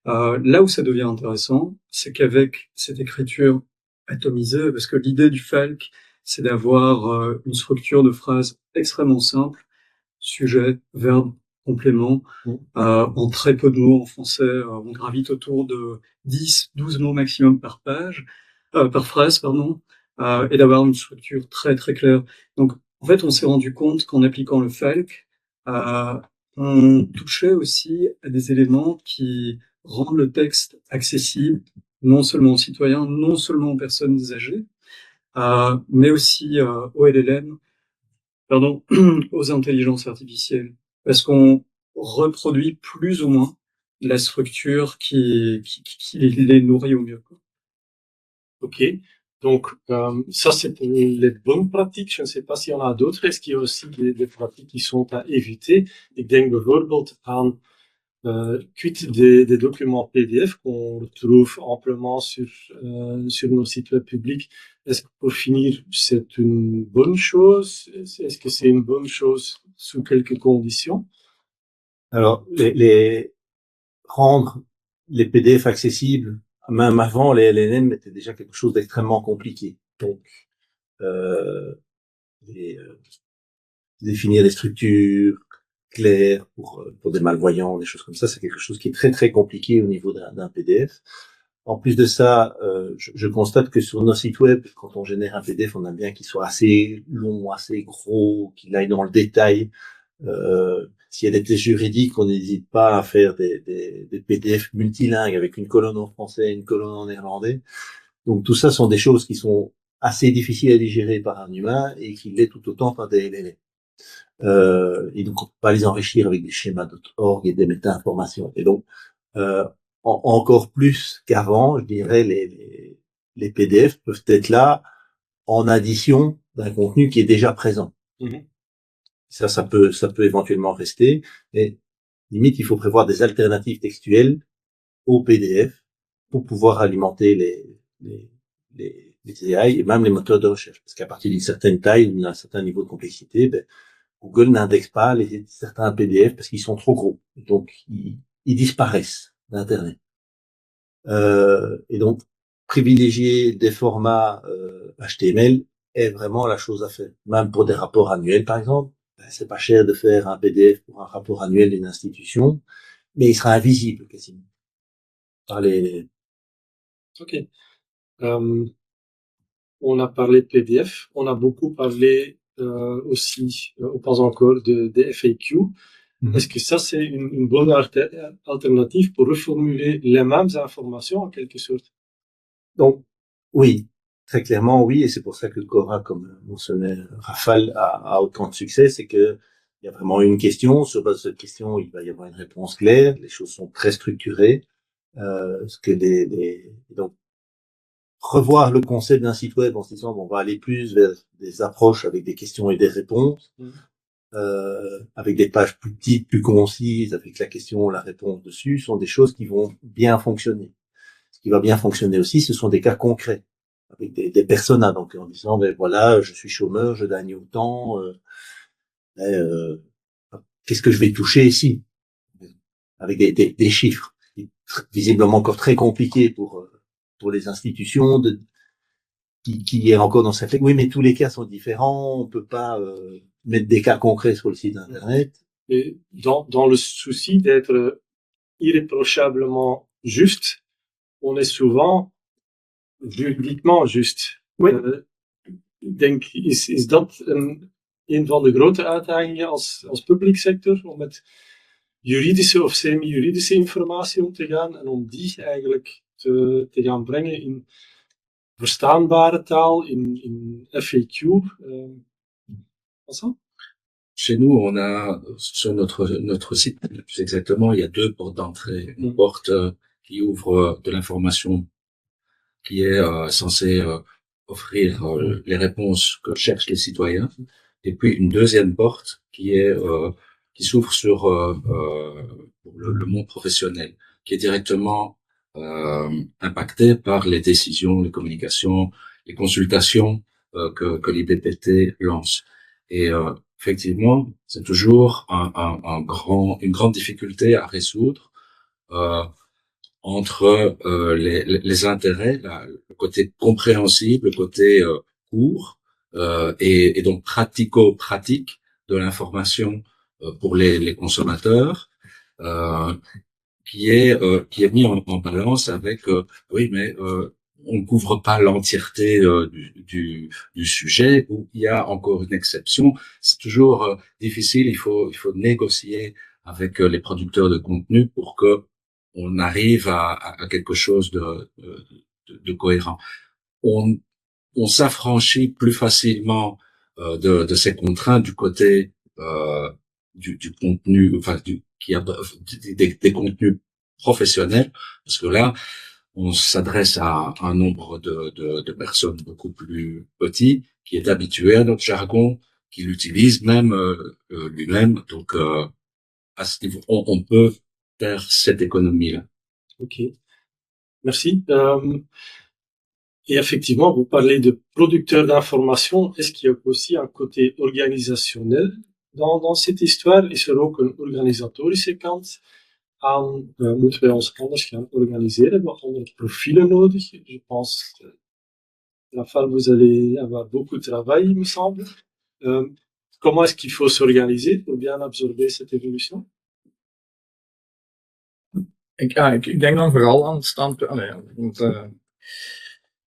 Là où ça devient intéressant, c'est qu'avec cette écriture atomisée, parce que l'idée du Falk, c'est d'avoir une structure de phrase extrêmement simple, sujet, verbe, complément, en très peu de mots en français, on gravite autour de 10, 12 mots maximum par page, par phrase, pardon, et d'avoir une structure très très claire. Donc, en fait, on s'est rendu compte qu'en appliquant le Falk, on touchait aussi à des éléments qui rendent le texte accessible, non seulement aux citoyens, non seulement aux personnes âgées, mais aussi aux LLM, pardon, aux intelligences artificielles, parce qu'on reproduit plus ou moins la structure qui les nourrit au mieux, quoi. Ok, donc ça c'est pour les bonnes pratiques. Je ne sais pas s'il y en a d'autres. Est-ce qu'il y a aussi des pratiques qui sont à éviter? Ik denk bijvoorbeeld aan cuite des documents PDF qu'on retrouve amplement sur nos sites web publics. Est-ce que pour finir, c'est une bonne chose? Est-ce que c'est une bonne chose sous quelques conditions? Alors, rendre les PDF accessibles, même avant les LLM, était déjà quelque chose d'extrêmement compliqué. Donc, définir des structures claires pour des malvoyants, des choses comme ça, c'est quelque chose qui est très très compliqué au niveau d'un PDF. En plus de ça, je constate que sur nos sites web, quand on génère un PDF, on aime bien qu'il soit assez long, assez gros, qu'il aille dans le détail. S'il y a des tests juridiques, on n'hésite pas à faire des PDF multilingues avec une colonne en français et une colonne en néerlandais. Donc tout ça sont des choses qui sont assez difficiles à digérer par un humain et qui l'est tout autant par des LLM. Et donc on peut pas les enrichir avec des schémas .org et des méta-informations. Et donc encore plus qu'avant, je dirais, les PDF peuvent être là en addition d'un contenu qui est déjà présent. Mm-hmm. Ça peut éventuellement rester, mais limite, il faut prévoir des alternatives textuelles au PDF pour pouvoir alimenter les AI et même les moteurs de recherche. Parce qu'à partir d'une certaine taille, d'un certain niveau de complexité, Google n'indexe pas certains PDF parce qu'ils sont trop gros. Donc, ils disparaissent d'Internet. Et donc, privilégier des formats HTML est vraiment la chose à faire. Même pour des rapports annuels, par exemple, c'est pas cher de faire un PDF pour un rapport annuel d'une institution, mais il sera invisible quasiment par les... Ok. On a parlé de PDF, on a beaucoup parlé aussi, ou pas encore, des FAQ. Est-ce que ça, c'est une bonne alternative pour reformuler les mêmes informations en quelque sorte? Donc, oui, très clairement, oui, et c'est pour ça que Cora, comme mentionnait Rafale, a autant de succès, c'est que il y a vraiment une question, sur base de cette question, il va y avoir une réponse claire, les choses sont très structurées, ce que donc, revoir le concept d'un site web en se disant, bon, on va aller plus vers des approches avec des questions et des réponses, avec des pages plus petites, plus concises, avec la question, la réponse dessus, sont des choses qui vont bien fonctionner. Ce qui va bien fonctionner aussi, ce sont des cas concrets, avec des personas, donc en disant, ben voilà, je suis chômeur, je gagne autant, qu'est-ce que je vais toucher ici? Avec des chiffres, visiblement encore très compliqués pour les institutions, qui est encore dans cette fait. Oui, mais tous les cas sont différents, on peut pas mettre des cas concrets sur le site internet. Et dans le souci d'être irréprochablement juste, on est souvent juridiquement juste. Oui. Ik denk, is dat een van de grote uitdagingen als public sector, om met juridische of semi-juridische informatie om te gaan en om die eigenlijk te gaan brengen in verstaanbare taal, in FAQ. Wat ça? Chez nous, on a sur notre site, plus exactement, il y a 2 portes d'entrée. Une porte qui ouvre de l'information qui est censée offrir les réponses que cherchent les citoyens, et puis une deuxième porte qui s'ouvre sur le monde professionnel, qui est directement impacté par les décisions, les communications, les consultations que l'IBPT lance. Et effectivement, c'est toujours une grande difficulté à résoudre entre les intérêts, le côté compréhensible, le côté court et donc pratico-pratique de l'information pour les consommateurs, qui est mis en balance avec oui, mais on ne couvre pas l'entièreté du sujet, où il y a encore une exception. C'est toujours difficile, il faut négocier avec les producteurs de contenu pour que on arrive à quelque chose de cohérent. On s'affranchit plus facilement de ces contraintes du côté du contenu, enfin qui a des contenus professionnels, parce que là on s'adresse à un nombre de personnes beaucoup plus petit, qui est habitué à notre jargon, qui l'utilise même lui-même. Donc à ce niveau, on peut faire cette économie-là. Ok, merci. Et effectivement, vous parlez de producteurs d'information. Est-ce qu'il y a aussi un côté organisationnel dans cette histoire? Is er ook een organisatorische kant aan? Moeten wij ons anders gaan organiseren? Hebben we andere profielen nodig? Je pense, Rafale, vous allez avoir beaucoup de travail, il me semble. Comment est-ce qu'il faut s'organiser pour bien absorber cette évolution? Ik denk dan vooral aan het standpunt,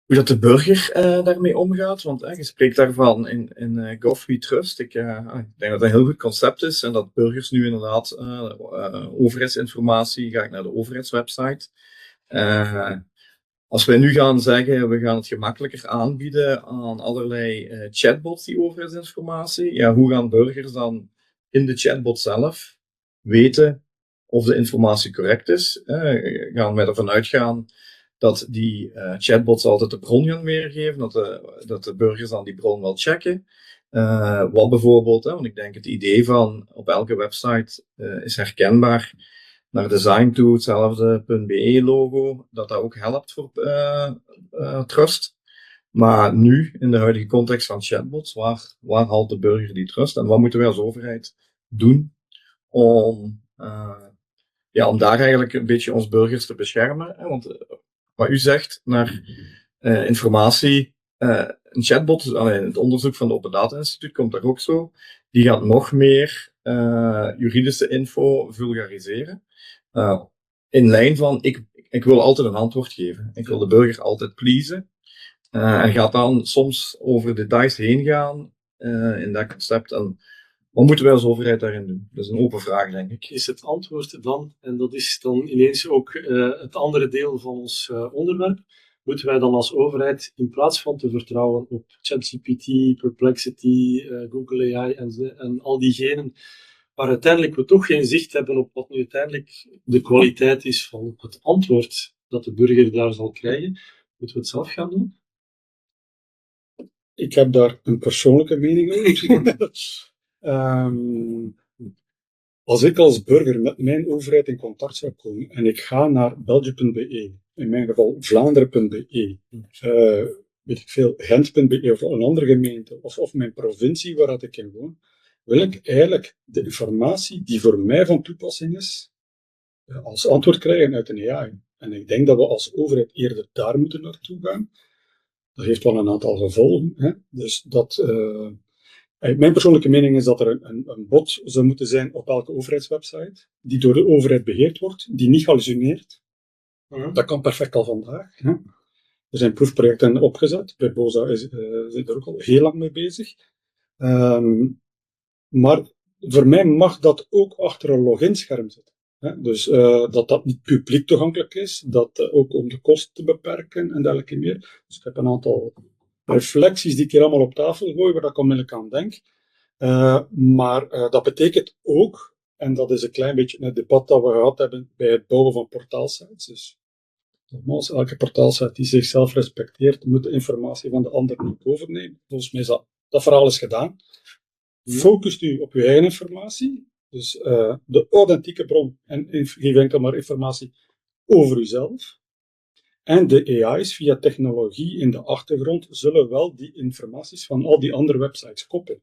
hoe dat de burger daarmee omgaat. Want je spreekt daarvan in Gov We Trust. Ik denk dat dat een heel goed concept is en dat burgers nu inderdaad overheidsinformatie, ga ik naar de overheidswebsite. Als wij nu gaan zeggen, we gaan het gemakkelijker aanbieden aan allerlei chatbots, die overheidsinformatie, ja, hoe gaan burgers dan in de chatbot zelf weten of de informatie correct is? Gaan wij ervan uitgaan dat die chatbots altijd de bron gaan weergeven, dat de burgers dan die bron wel checken? Wat bijvoorbeeld, want ik denk het idee van op elke website is herkenbaar naar design toe, hetzelfde .be logo, dat ook helpt voor trust. Maar nu, in de huidige context van chatbots, waar haalt de burger die trust? En wat moeten wij als overheid doen om daar eigenlijk een beetje ons burgers te beschermen? Want wat u zegt naar informatie, een chatbot, het onderzoek van het Open Data Instituut komt daar ook zo, die gaat nog meer juridische info vulgariseren. In lijn van, ik wil altijd een antwoord geven. Ik wil de burger altijd pleasen. En gaat dan soms over details heen gaan in dat concept. En Wat moeten wij als overheid daarin doen? Dat is een open vraag, denk ik. Is het antwoord dan, en dat is dan ineens ook het andere deel van ons onderwerp, moeten wij dan als overheid, in plaats van te vertrouwen op ChatGPT, Perplexity, Google AI en al diegenen, waar uiteindelijk we toch geen zicht hebben op wat nu uiteindelijk de kwaliteit is van het antwoord dat de burger daar zal krijgen, moeten we het zelf gaan doen? Ik heb daar een persoonlijke mening over. Als ik als burger met mijn overheid in contact zou komen en ik ga naar belgië.be, in mijn geval Vlaanderen.be, weet ik veel, Gent.be of een andere gemeente, of mijn provincie waar ik in woon, wil ik eigenlijk de informatie die voor mij van toepassing is, als antwoord krijgen uit een AI. En ik denk dat we als overheid eerder daar moeten naartoe gaan. Dat heeft wel een aantal gevolgen. Hè? Dus mijn persoonlijke mening is dat er een bot zou moeten zijn op elke overheidswebsite, die door de overheid beheerd wordt, die niet hallucineert. Dat kan perfect al vandaag. Hè? Er zijn proefprojecten opgezet. Bij BOSA zit er ook al heel lang mee bezig. Maar voor mij mag dat ook achter een loginscherm zitten. Hè? Dus dat niet publiek toegankelijk is, dat ook om de kosten te beperken en dergelijke meer. Dus ik heb een aantal reflecties die ik hier allemaal op tafel gooi, waar ik onmiddellijk aan denk. Maar dat betekent ook, en dat is een klein beetje het debat dat we gehad hebben bij het bouwen van portaalsites. Dus nogmaals, elke portaalsite die zichzelf respecteert, moet de informatie van de ander niet overnemen. Volgens mij is dat verhaal is gedaan. Focust u op uw eigen informatie, dus de authentieke bron, en geef enkel maar informatie over uzelf. En de AI's via technologie in de achtergrond zullen wel die informaties van al die andere websites koppelen.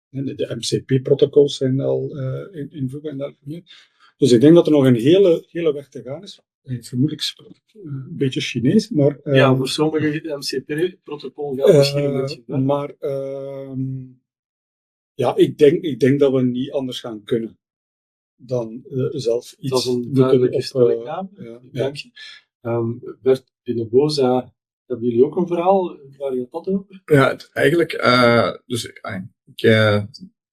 De MCP-protocols zijn al in voege en dergelijke. Dus ik denk dat er nog een hele weg te gaan is. Vermoedelijk een beetje Chinees, maar... ja, voor sommigen MCP-protocol gaat misschien een beetje ver. Maar ja, ik denk dat we niet anders gaan kunnen dan zelf iets... Dat is een duidelijke stelling. Dank je. Bert, binnen BOSA hebben jullie ook een verhaal waar je dat over? Ja, eigenlijk,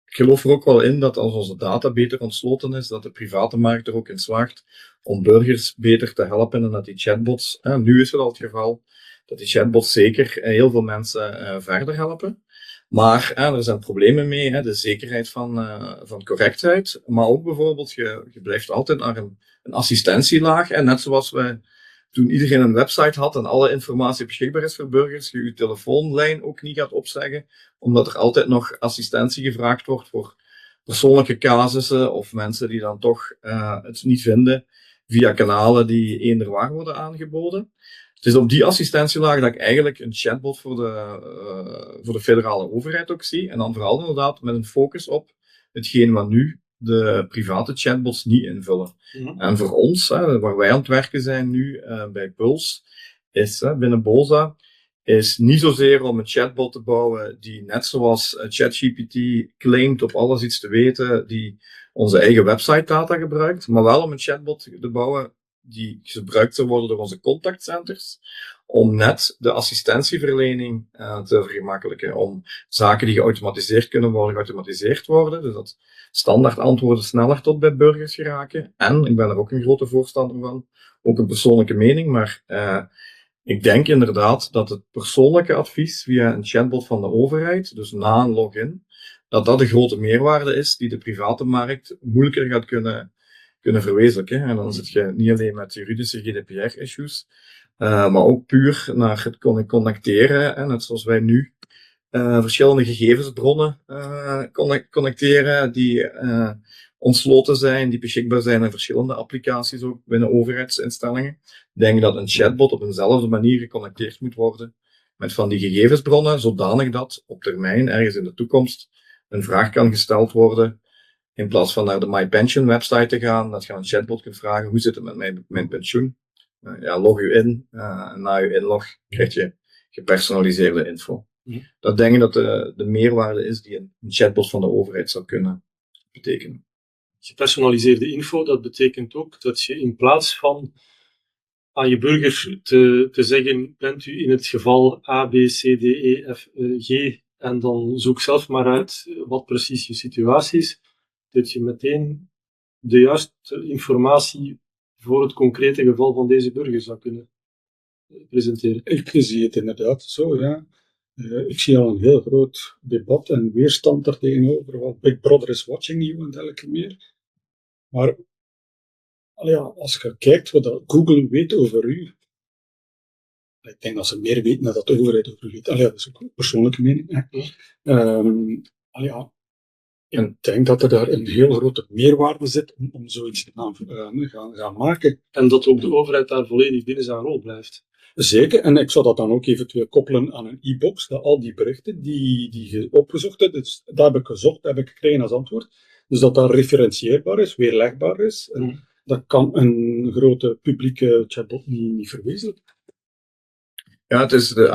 ik geloof er ook wel in dat als onze data beter ontsloten is, dat de private markt er ook in slaagt om burgers beter te helpen en dat die chatbots, nu is het al het geval, dat die chatbots zeker heel veel mensen verder helpen. Maar er zijn problemen mee, de zekerheid van correctheid, maar ook bijvoorbeeld, je blijft altijd naar een assistentielaag, en net zoals we toen iedereen een website had en alle informatie beschikbaar is voor burgers, je telefoonlijn ook niet gaat opzeggen, omdat er altijd nog assistentie gevraagd wordt voor persoonlijke casussen of mensen die dan toch het niet vinden via kanalen die eenderwaar worden aangeboden. Het is op die assistentielaag dat ik eigenlijk een chatbot voor de federale overheid ook zie, en dan vooral inderdaad met een focus op hetgeen wat nu de private chatbots niet invullen. En voor ons, waar wij aan het werken zijn nu bij Puls, is binnen BOSA, is niet zozeer om een chatbot te bouwen die net zoals ChatGPT claimt op alles iets te weten, die onze eigen website data gebruikt, maar wel om een chatbot te bouwen die gebruikt zou worden door onze contactcenters, om net de assistentieverlening te vergemakkelijken, om zaken die geautomatiseerd kunnen worden, geautomatiseerd worden, dus dat standaard antwoorden sneller tot bij burgers geraken. En, ik ben er ook een grote voorstander van, ook een persoonlijke mening, maar ik denk inderdaad dat het persoonlijke advies via een chatbot van de overheid, dus na een login, dat de grote meerwaarde is die de private markt moeilijker gaat kunnen verwezenlijken. En dan zit je niet alleen met juridische GDPR-issues, maar ook puur naar het connecteren, net zoals wij nu verschillende gegevensbronnen connecteren die ontsloten zijn, die beschikbaar zijn in verschillende applicaties ook binnen overheidsinstellingen. Ik denk dat een chatbot op eenzelfde manier geconnecteerd moet worden met van die gegevensbronnen, zodanig dat op termijn, ergens in de toekomst, een vraag kan gesteld worden, in plaats van naar de MyPension website te gaan, dat je aan een chatbot kunt vragen, hoe zit het met mijn pensioen? Log u in, en na uw inlog krijg je gepersonaliseerde info. Dat denk ik dat de meerwaarde is die een chatbot van de overheid zou kunnen betekenen. Gepersonaliseerde info, dat betekent ook dat je in plaats van aan je burger te zeggen, bent u in het geval A, B, C, D, E, F, G En dan zoek zelf maar uit wat precies je situatie is, dat je meteen de juiste informatie voor het concrete geval van deze burger zou kunnen presenteren. Ik zie het inderdaad zo, ja. Ik zie al een heel groot debat en weerstand daar tegenover, wat Big Brother is watching you en dergelijke meer. Maar ja, als je kijkt wat Google weet over u, ik denk dat ze meer weten dan dat de overheid over u weet. Ja, dat is ook een persoonlijke mening. Ja, ik denk dat er daar een heel grote meerwaarde zit om zoiets te gaan maken. En dat ook de overheid daar volledig binnen zijn rol blijft. Zeker, en ik zou dat dan ook eventueel koppelen aan een e-box, dat al die berichten die je opgezocht hebt, dus dat heb ik gezocht, dat heb ik gekregen als antwoord. Dus dat dat referentieerbaar is, weerlegbaar is. En dat kan een grote publieke chatbot niet verwezenlijken. Ja,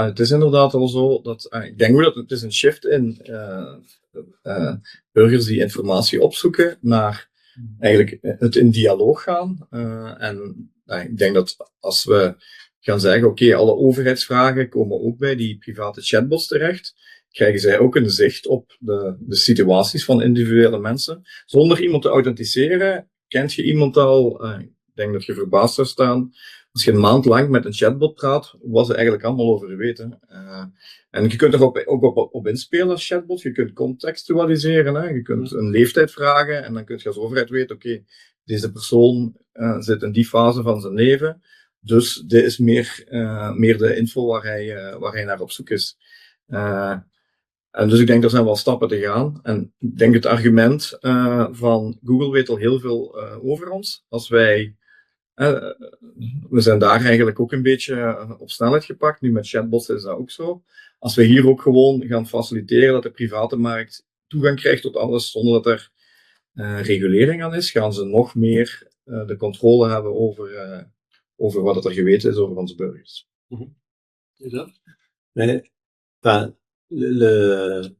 het is inderdaad al zo dat, ik denk ook dat het is een shift in burgers die informatie opzoeken naar eigenlijk het in dialoog gaan. En ik denk dat als we gaan zeggen, oké, alle overheidsvragen komen ook bij die private chatbots terecht, krijgen zij ook een zicht op de situaties van individuele mensen. Zonder iemand te authenticeren, kent je iemand al, ik denk dat je verbaasd zou staan, als je een maand lang met een chatbot praat, wat ze eigenlijk allemaal over weten. En je kunt er ook op inspelen als chatbot. Je kunt contextualiseren. Hè. Je kunt een leeftijd vragen en dan kun je als overheid weten, oké, deze persoon zit in die fase van zijn leven. Dus dit is meer de info waar hij naar op zoek is. En dus ik denk, er zijn wel stappen te gaan. En ik denk het argument van Google weet al heel veel over ons. Als wij... we zijn daar eigenlijk ook een beetje op snelheid gepakt. Nu met chatbots is dat ook zo. Als we hier ook gewoon gaan faciliteren dat de private markt toegang krijgt tot alles zonder dat er regulering aan is, gaan ze nog meer de controle hebben over wat er geweten is over onze burgers. Ja. Mais, enfin, je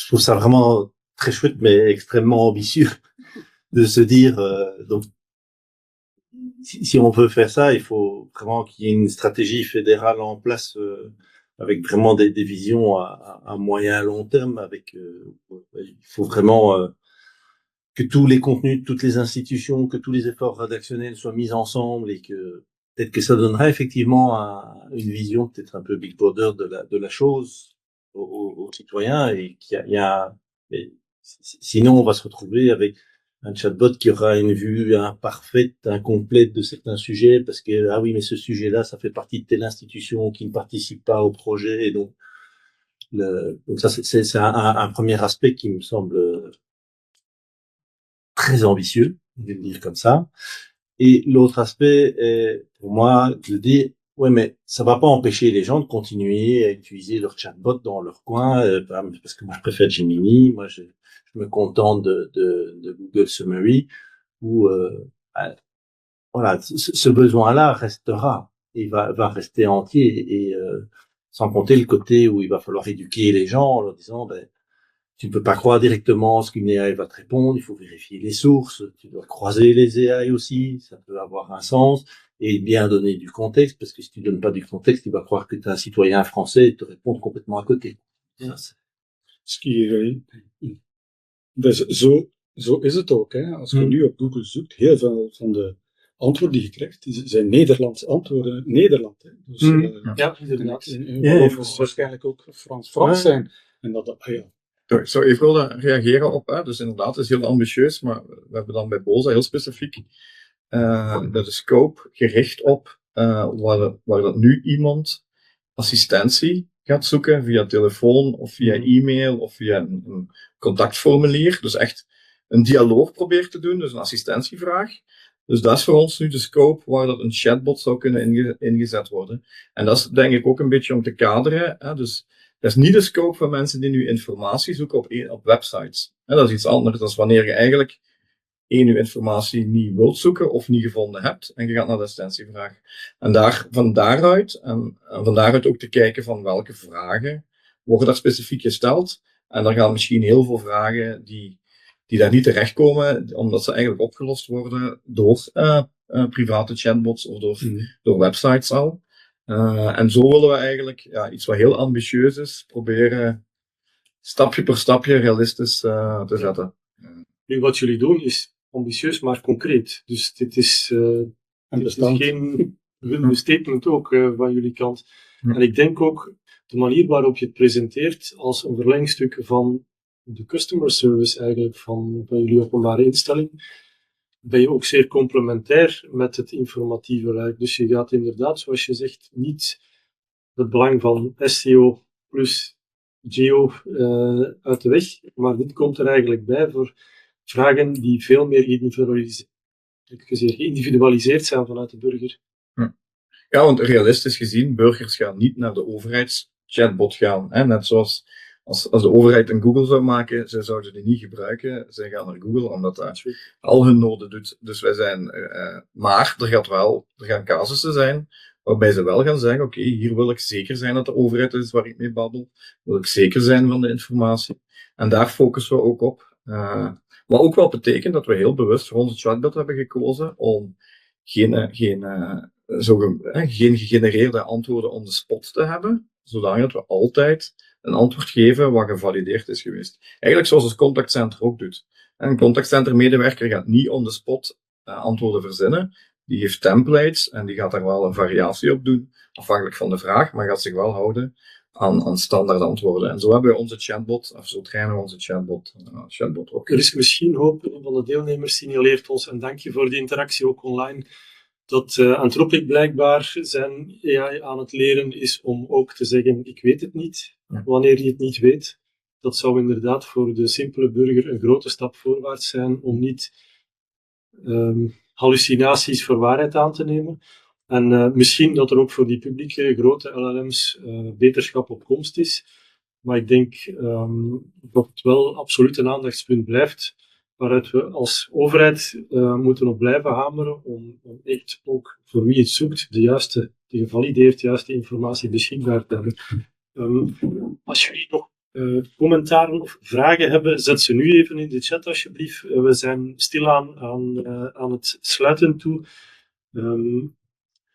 trouve ça vraiment très chouette, mais extrêmement ambitieux de se dire, donc, si on veut faire ça, il faut vraiment qu'il y ait une stratégie fédérale en place avec vraiment des visions à moyen et long terme. Il faut vraiment que tous les contenus de toutes les institutions, que tous les efforts rédactionnels soient mis ensemble et que peut-être que ça donnera effectivement une vision peut-être un peu Big Brother de la chose aux citoyens et sinon on va se retrouver avec un chatbot qui aura une vue imparfaite, incomplète de certains sujets parce que, ah oui, mais ce sujet-là, ça fait partie de telle institution qui ne participe pas au projet. Et donc ça, c'est un premier aspect qui me semble très ambitieux, je vais le dire comme ça. Et l'autre aspect est, pour moi, de dire, ouais, mais ça va pas empêcher les gens de continuer à utiliser leur chatbot dans leur coin, parce que moi, je préfère Gemini, moi, je me contente de Google Summary, où voilà, ce besoin-là restera, il va rester entier, et sans compter le côté où il va falloir éduquer les gens en leur disant, ben, tu ne peux pas croire directement ce qu'une AI va te répondre, il faut vérifier les sources, tu dois croiser les AI aussi, ça peut avoir un sens, et bien donner du contexte, parce que si tu donnes pas du contexte, il va croire que tu es un citoyen français et te répondre complètement à côté. Ja. Dus zo is het ook. Hè. Als je nu op Google zoekt, heel veel van de antwoorden die je krijgt, zijn Nederlandse antwoorden. Nederland. Hè. Dus, ja, inderdaad. En waarschijnlijk ook Frans zijn. En dat, Ik zou even willen reageren op, dus inderdaad, het is heel ambitieus, maar we hebben dan bij BOZA heel specifiek de scope gericht op waar dat nu iemand assistentie gaat zoeken via telefoon of via e-mail of via een contactformulier. Dus echt een dialoog probeert te doen, dus een assistentievraag. Dus dat is voor ons nu de scope waar dat een chatbot zou kunnen ingezet worden. En dat is denk ik ook een beetje om te kaderen. Hè? Dus dat is niet de scope van mensen die nu informatie zoeken op websites. En dat is iets anders dan wanneer je eigenlijk je informatie niet wilt zoeken of niet gevonden hebt en je gaat naar de assistentievraag. En van daaruit ook te kijken van welke vragen worden daar specifiek gesteld. En dan gaan misschien heel veel vragen die daar niet terechtkomen, omdat ze eigenlijk opgelost worden door private chatbots of door websites al. En zo willen we eigenlijk iets wat heel ambitieus is, proberen stapje per stapje realistisch te zetten. Nu, wat jullie doen is ambitieus, maar concreet. Dus dit is, En dit is bestand. geen understatement ook van jullie kant. Ja. En ik denk ook de manier waarop je het presenteert als een verlengstuk van de customer service eigenlijk van jullie openbare instelling, ben je ook zeer complementair met het informatieve luik. Dus je gaat inderdaad, zoals je zegt, niet het belang van SEO plus geo uit de weg, maar dit komt er eigenlijk bij voor vragen die veel meer geïndividualiseerd zijn vanuit de burger. Ja, want realistisch gezien, burgers gaan niet naar de overheidschatbot gaan. Hè? Net zoals als de overheid een Google zou maken, zij zouden die niet gebruiken. Zij gaan naar Google, omdat dat al hun noden doet. Dus wij zijn... maar er gaan casussen zijn waarbij ze wel gaan zeggen, oké, hier wil ik zeker zijn dat de overheid is waar ik mee babbel. Wil ik zeker zijn van de informatie. En daar focussen we ook op. Wat ook wel betekent dat we heel bewust voor onze chatbot hebben gekozen om geen gegenereerde antwoorden on the spot te hebben, zodat we altijd een antwoord geven wat gevalideerd is geweest. Eigenlijk zoals het contactcenter ook doet. Een contactcentermedewerker gaat niet on the spot antwoorden verzinnen. Die heeft templates en die gaat daar wel een variatie op doen, afhankelijk van de vraag, maar gaat zich wel houden aan standaard antwoorden. En zo hebben we onze chatbot, of zo trainen we onze chatbot ook. Er is misschien hoop, een van de deelnemers signaleert ons, en dank je voor die interactie ook online, dat Anthropic blijkbaar zijn AI aan het leren is om ook te zeggen, ik weet het niet, wanneer je het niet weet. Dat zou inderdaad voor de simpele burger een grote stap voorwaarts zijn om niet hallucinaties voor waarheid aan te nemen. En misschien dat er ook voor die publieke grote LLM's beterschap op komst is. Maar ik denk dat het wel absoluut een aandachtspunt blijft, waaruit we als overheid moeten op blijven hameren om echt ook voor wie het zoekt de gevalideerd juiste informatie beschikbaar te hebben. Als jullie nog commentaren of vragen hebben, zet ze nu even in de chat alsjeblieft. We zijn stilaan aan het sluiten toe.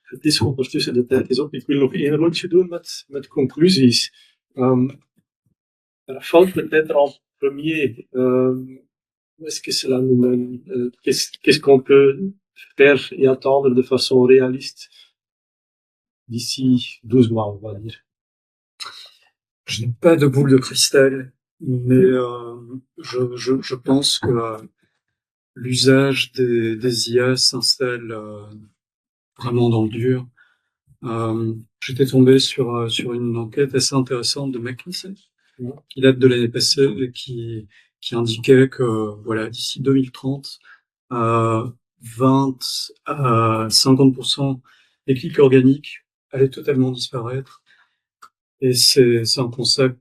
Het is ondertussen, de tijd is op. Ik wil nog één rondje doen met conclusies. Rafał, peut-être en premier, est-ce que cela qu'est-ce qu'on peut faire et attendre de façon réaliste d'ici 12 mois, on va dire? Je n'ai pas de boule de cristal, mais je pense que l'usage des IA s'installe vraiment dans le dur. J'étais tombé sur une enquête assez intéressante de McKinsey, qui date de l'année passée et qui indiquait que voilà, d'ici 2030, 20 à 50% des clics organiques allaient totalement disparaître. Et c'est un concept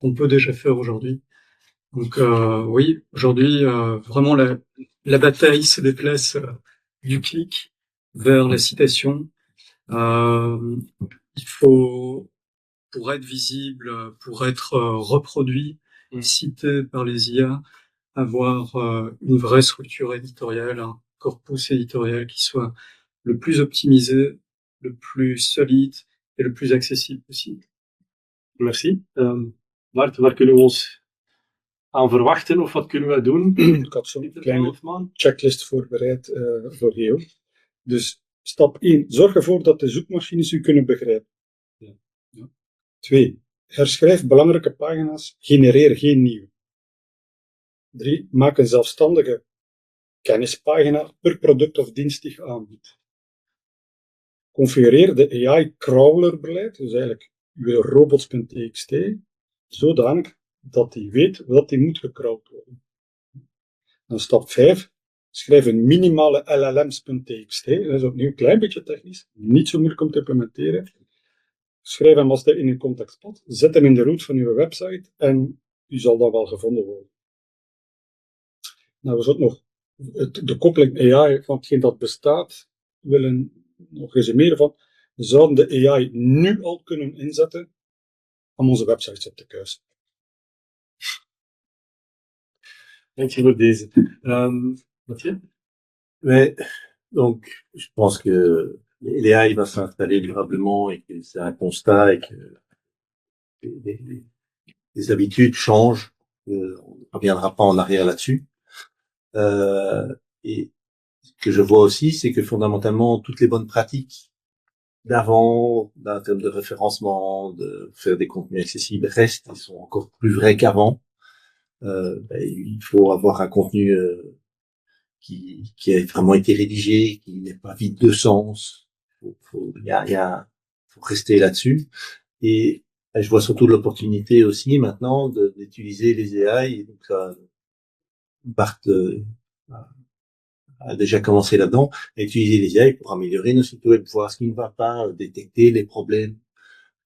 qu'on peut déjà faire aujourd'hui. Donc oui, aujourd'hui, vraiment la bataille se déplace du clic vers la citation. Il faut, pour être visible, pour être reproduit, cité par les IA, avoir une vraie structure éditoriale, un corpus éditorial qui soit le plus optimisé, le plus solide et le plus accessible possible. Merci. Bart, waar kunnen we ons aan verwachten of wat kunnen wij doen? Ik had zo'n kleine checklist voorbereid voor Geo. Dus stap 1, zorg ervoor dat de zoekmachines u kunnen begrijpen. 2, herschrijf belangrijke pagina's, genereer geen nieuwe. 3, maak een zelfstandige kennispagina per product of dienst die je aanbiedt. Configureer de AI-crawlerbeleid, dus eigenlijk uw robots.txt, zodanig dat hij weet wat die moet gecrawled worden. Dan stap 5, schrijf een minimale LLMs.txt, dat is opnieuw een klein beetje technisch, niet zo moeilijk om te implementeren. Schrijf hem als in een contactspot, zet hem in de root van uw website en u zal dan wel gevonden worden. Nou, we zullen nog de koppeling AI van hetgeen dat bestaat willen nog resumeren van, we zouden de AI nu al kunnen inzetten om onze websites op te kuisen. Dank je voor deze. Mathieu? Ouais, donc je pense que l'AI va s'installer durablement et que c'est un constat et que les habitudes changent. On ne reviendra pas en arrière là-dessus. Et ce que je vois aussi, c'est que fondamentalement, toutes les bonnes pratiques d'avant, en termes de référencement, de faire des contenus accessibles, restent, ils sont encore plus vrais qu'avant. Il faut avoir un contenu qui a vraiment été rédigé, qui n'est pas vide de sens. Faut rester là-dessus. Et je vois surtout l'opportunité aussi maintenant d'utiliser les AI. Donc ça, Bart a déjà commencé là-dedans, à utiliser les AI pour améliorer nos sites web, voir ce qui ne va pas, détecter les problèmes.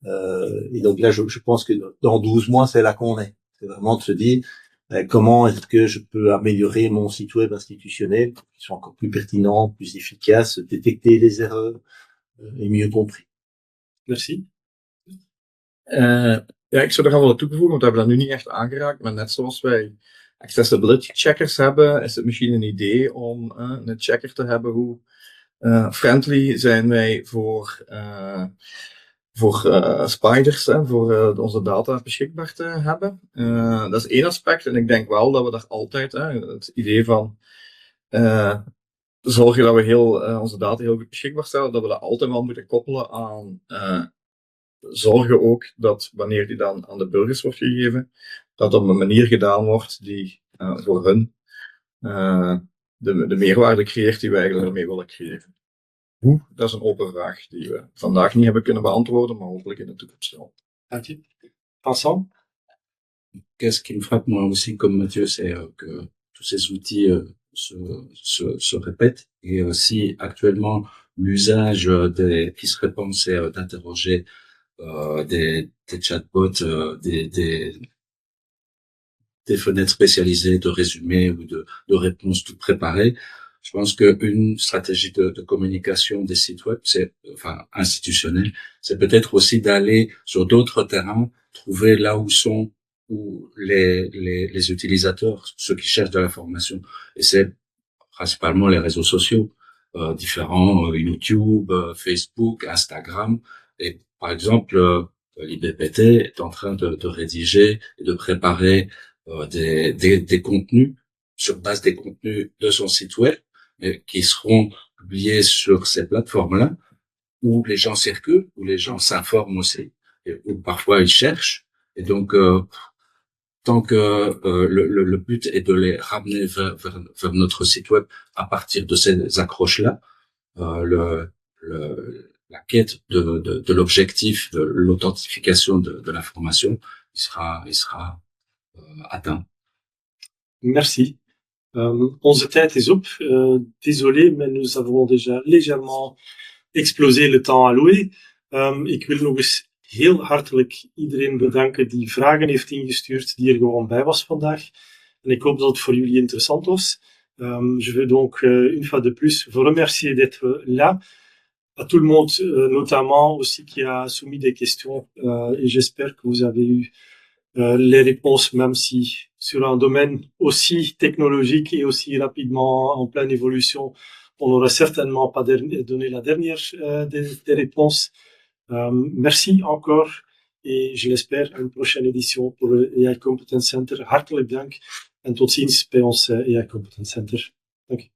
Et donc là, je pense que dans 12 mois, c'est là qu'on est. C'est vraiment de se dire comment est-ce que je peux améliorer mon site web institutionnel pour qu'il soit encore plus pertinent, plus efficace, détecter les erreurs et mieux compris. Merci. Ja, ik zou er gaan willen toevoegen, want we hebben dat nu niet echt aangeraakt, maar net zoals wij accessibility checkers hebben, is het misschien een idee om een checker te hebben hoe friendly zijn wij voor spiders, voor onze data beschikbaar te hebben. Dat is één aspect en ik denk wel dat we daar altijd, het idee van zorgen dat we onze data heel goed beschikbaar stellen, dat we dat altijd wel moeten koppelen aan zorgen ook dat wanneer die dan aan de burgers wordt gegeven, dat op een manier gedaan wordt die voor hun de meerwaarde creëert die wij eigenlijk ermee willen creëren. Hoe? Dat is een open vraag die we vandaag niet hebben kunnen beantwoorden, maar hopelijk in de toekomst wel. Dank je. Vincent? Qu'est-ce qui me frappe moi aussi comme Mathieu, c'est que tous ces outils se répètent et si actuellement l'usage qui se répand, c'est d'interroger des chatbots, des fenêtres spécialisées de résumés ou de réponses toutes préparées. Je pense qu'une stratégie de communication des sites web, institutionnelle, c'est peut-être aussi d'aller sur d'autres terrains, trouver là où sont les utilisateurs, ceux qui cherchent de l'information. Et c'est principalement les réseaux sociaux, différents, YouTube, Facebook, Instagram. Et par exemple, l'IBPT est en train de rédiger et de préparer des contenus sur base des contenus de son site web qui seront publiés sur ces plateformes-là où les gens circulent, où les gens s'informent aussi, et où parfois ils cherchent. Et donc, tant que le but est de les ramener vers notre site web à partir de ces accroches-là, la quête de l'objectif, de l'authentification de l'information, il sera atteint. Merci. Onze tijd is op. Désolé, mais nous avons déjà légèrement explosé le temps alloué. Ik wil nog eens heel hartelijk iedereen bedanken die vragen heeft ingestuurd, die er gewoon bij was vandaag. En ik hoop dat het voor jullie interessant was. Je veux donc, une fois de plus, vous remercier d'être là. À tout le monde, notamment aussi qui a soumis des questions. Et j'espère que vous avez eu les réponses, même si sur un domaine aussi technologique et aussi rapidement en pleine évolution, on n'aura certainement pas donné la dernière des réponses. Merci encore et je l'espère à une prochaine édition pour le AI Competence Center. Hartelijk dank en tot ziens bij ons AI Competence Center. Dank je.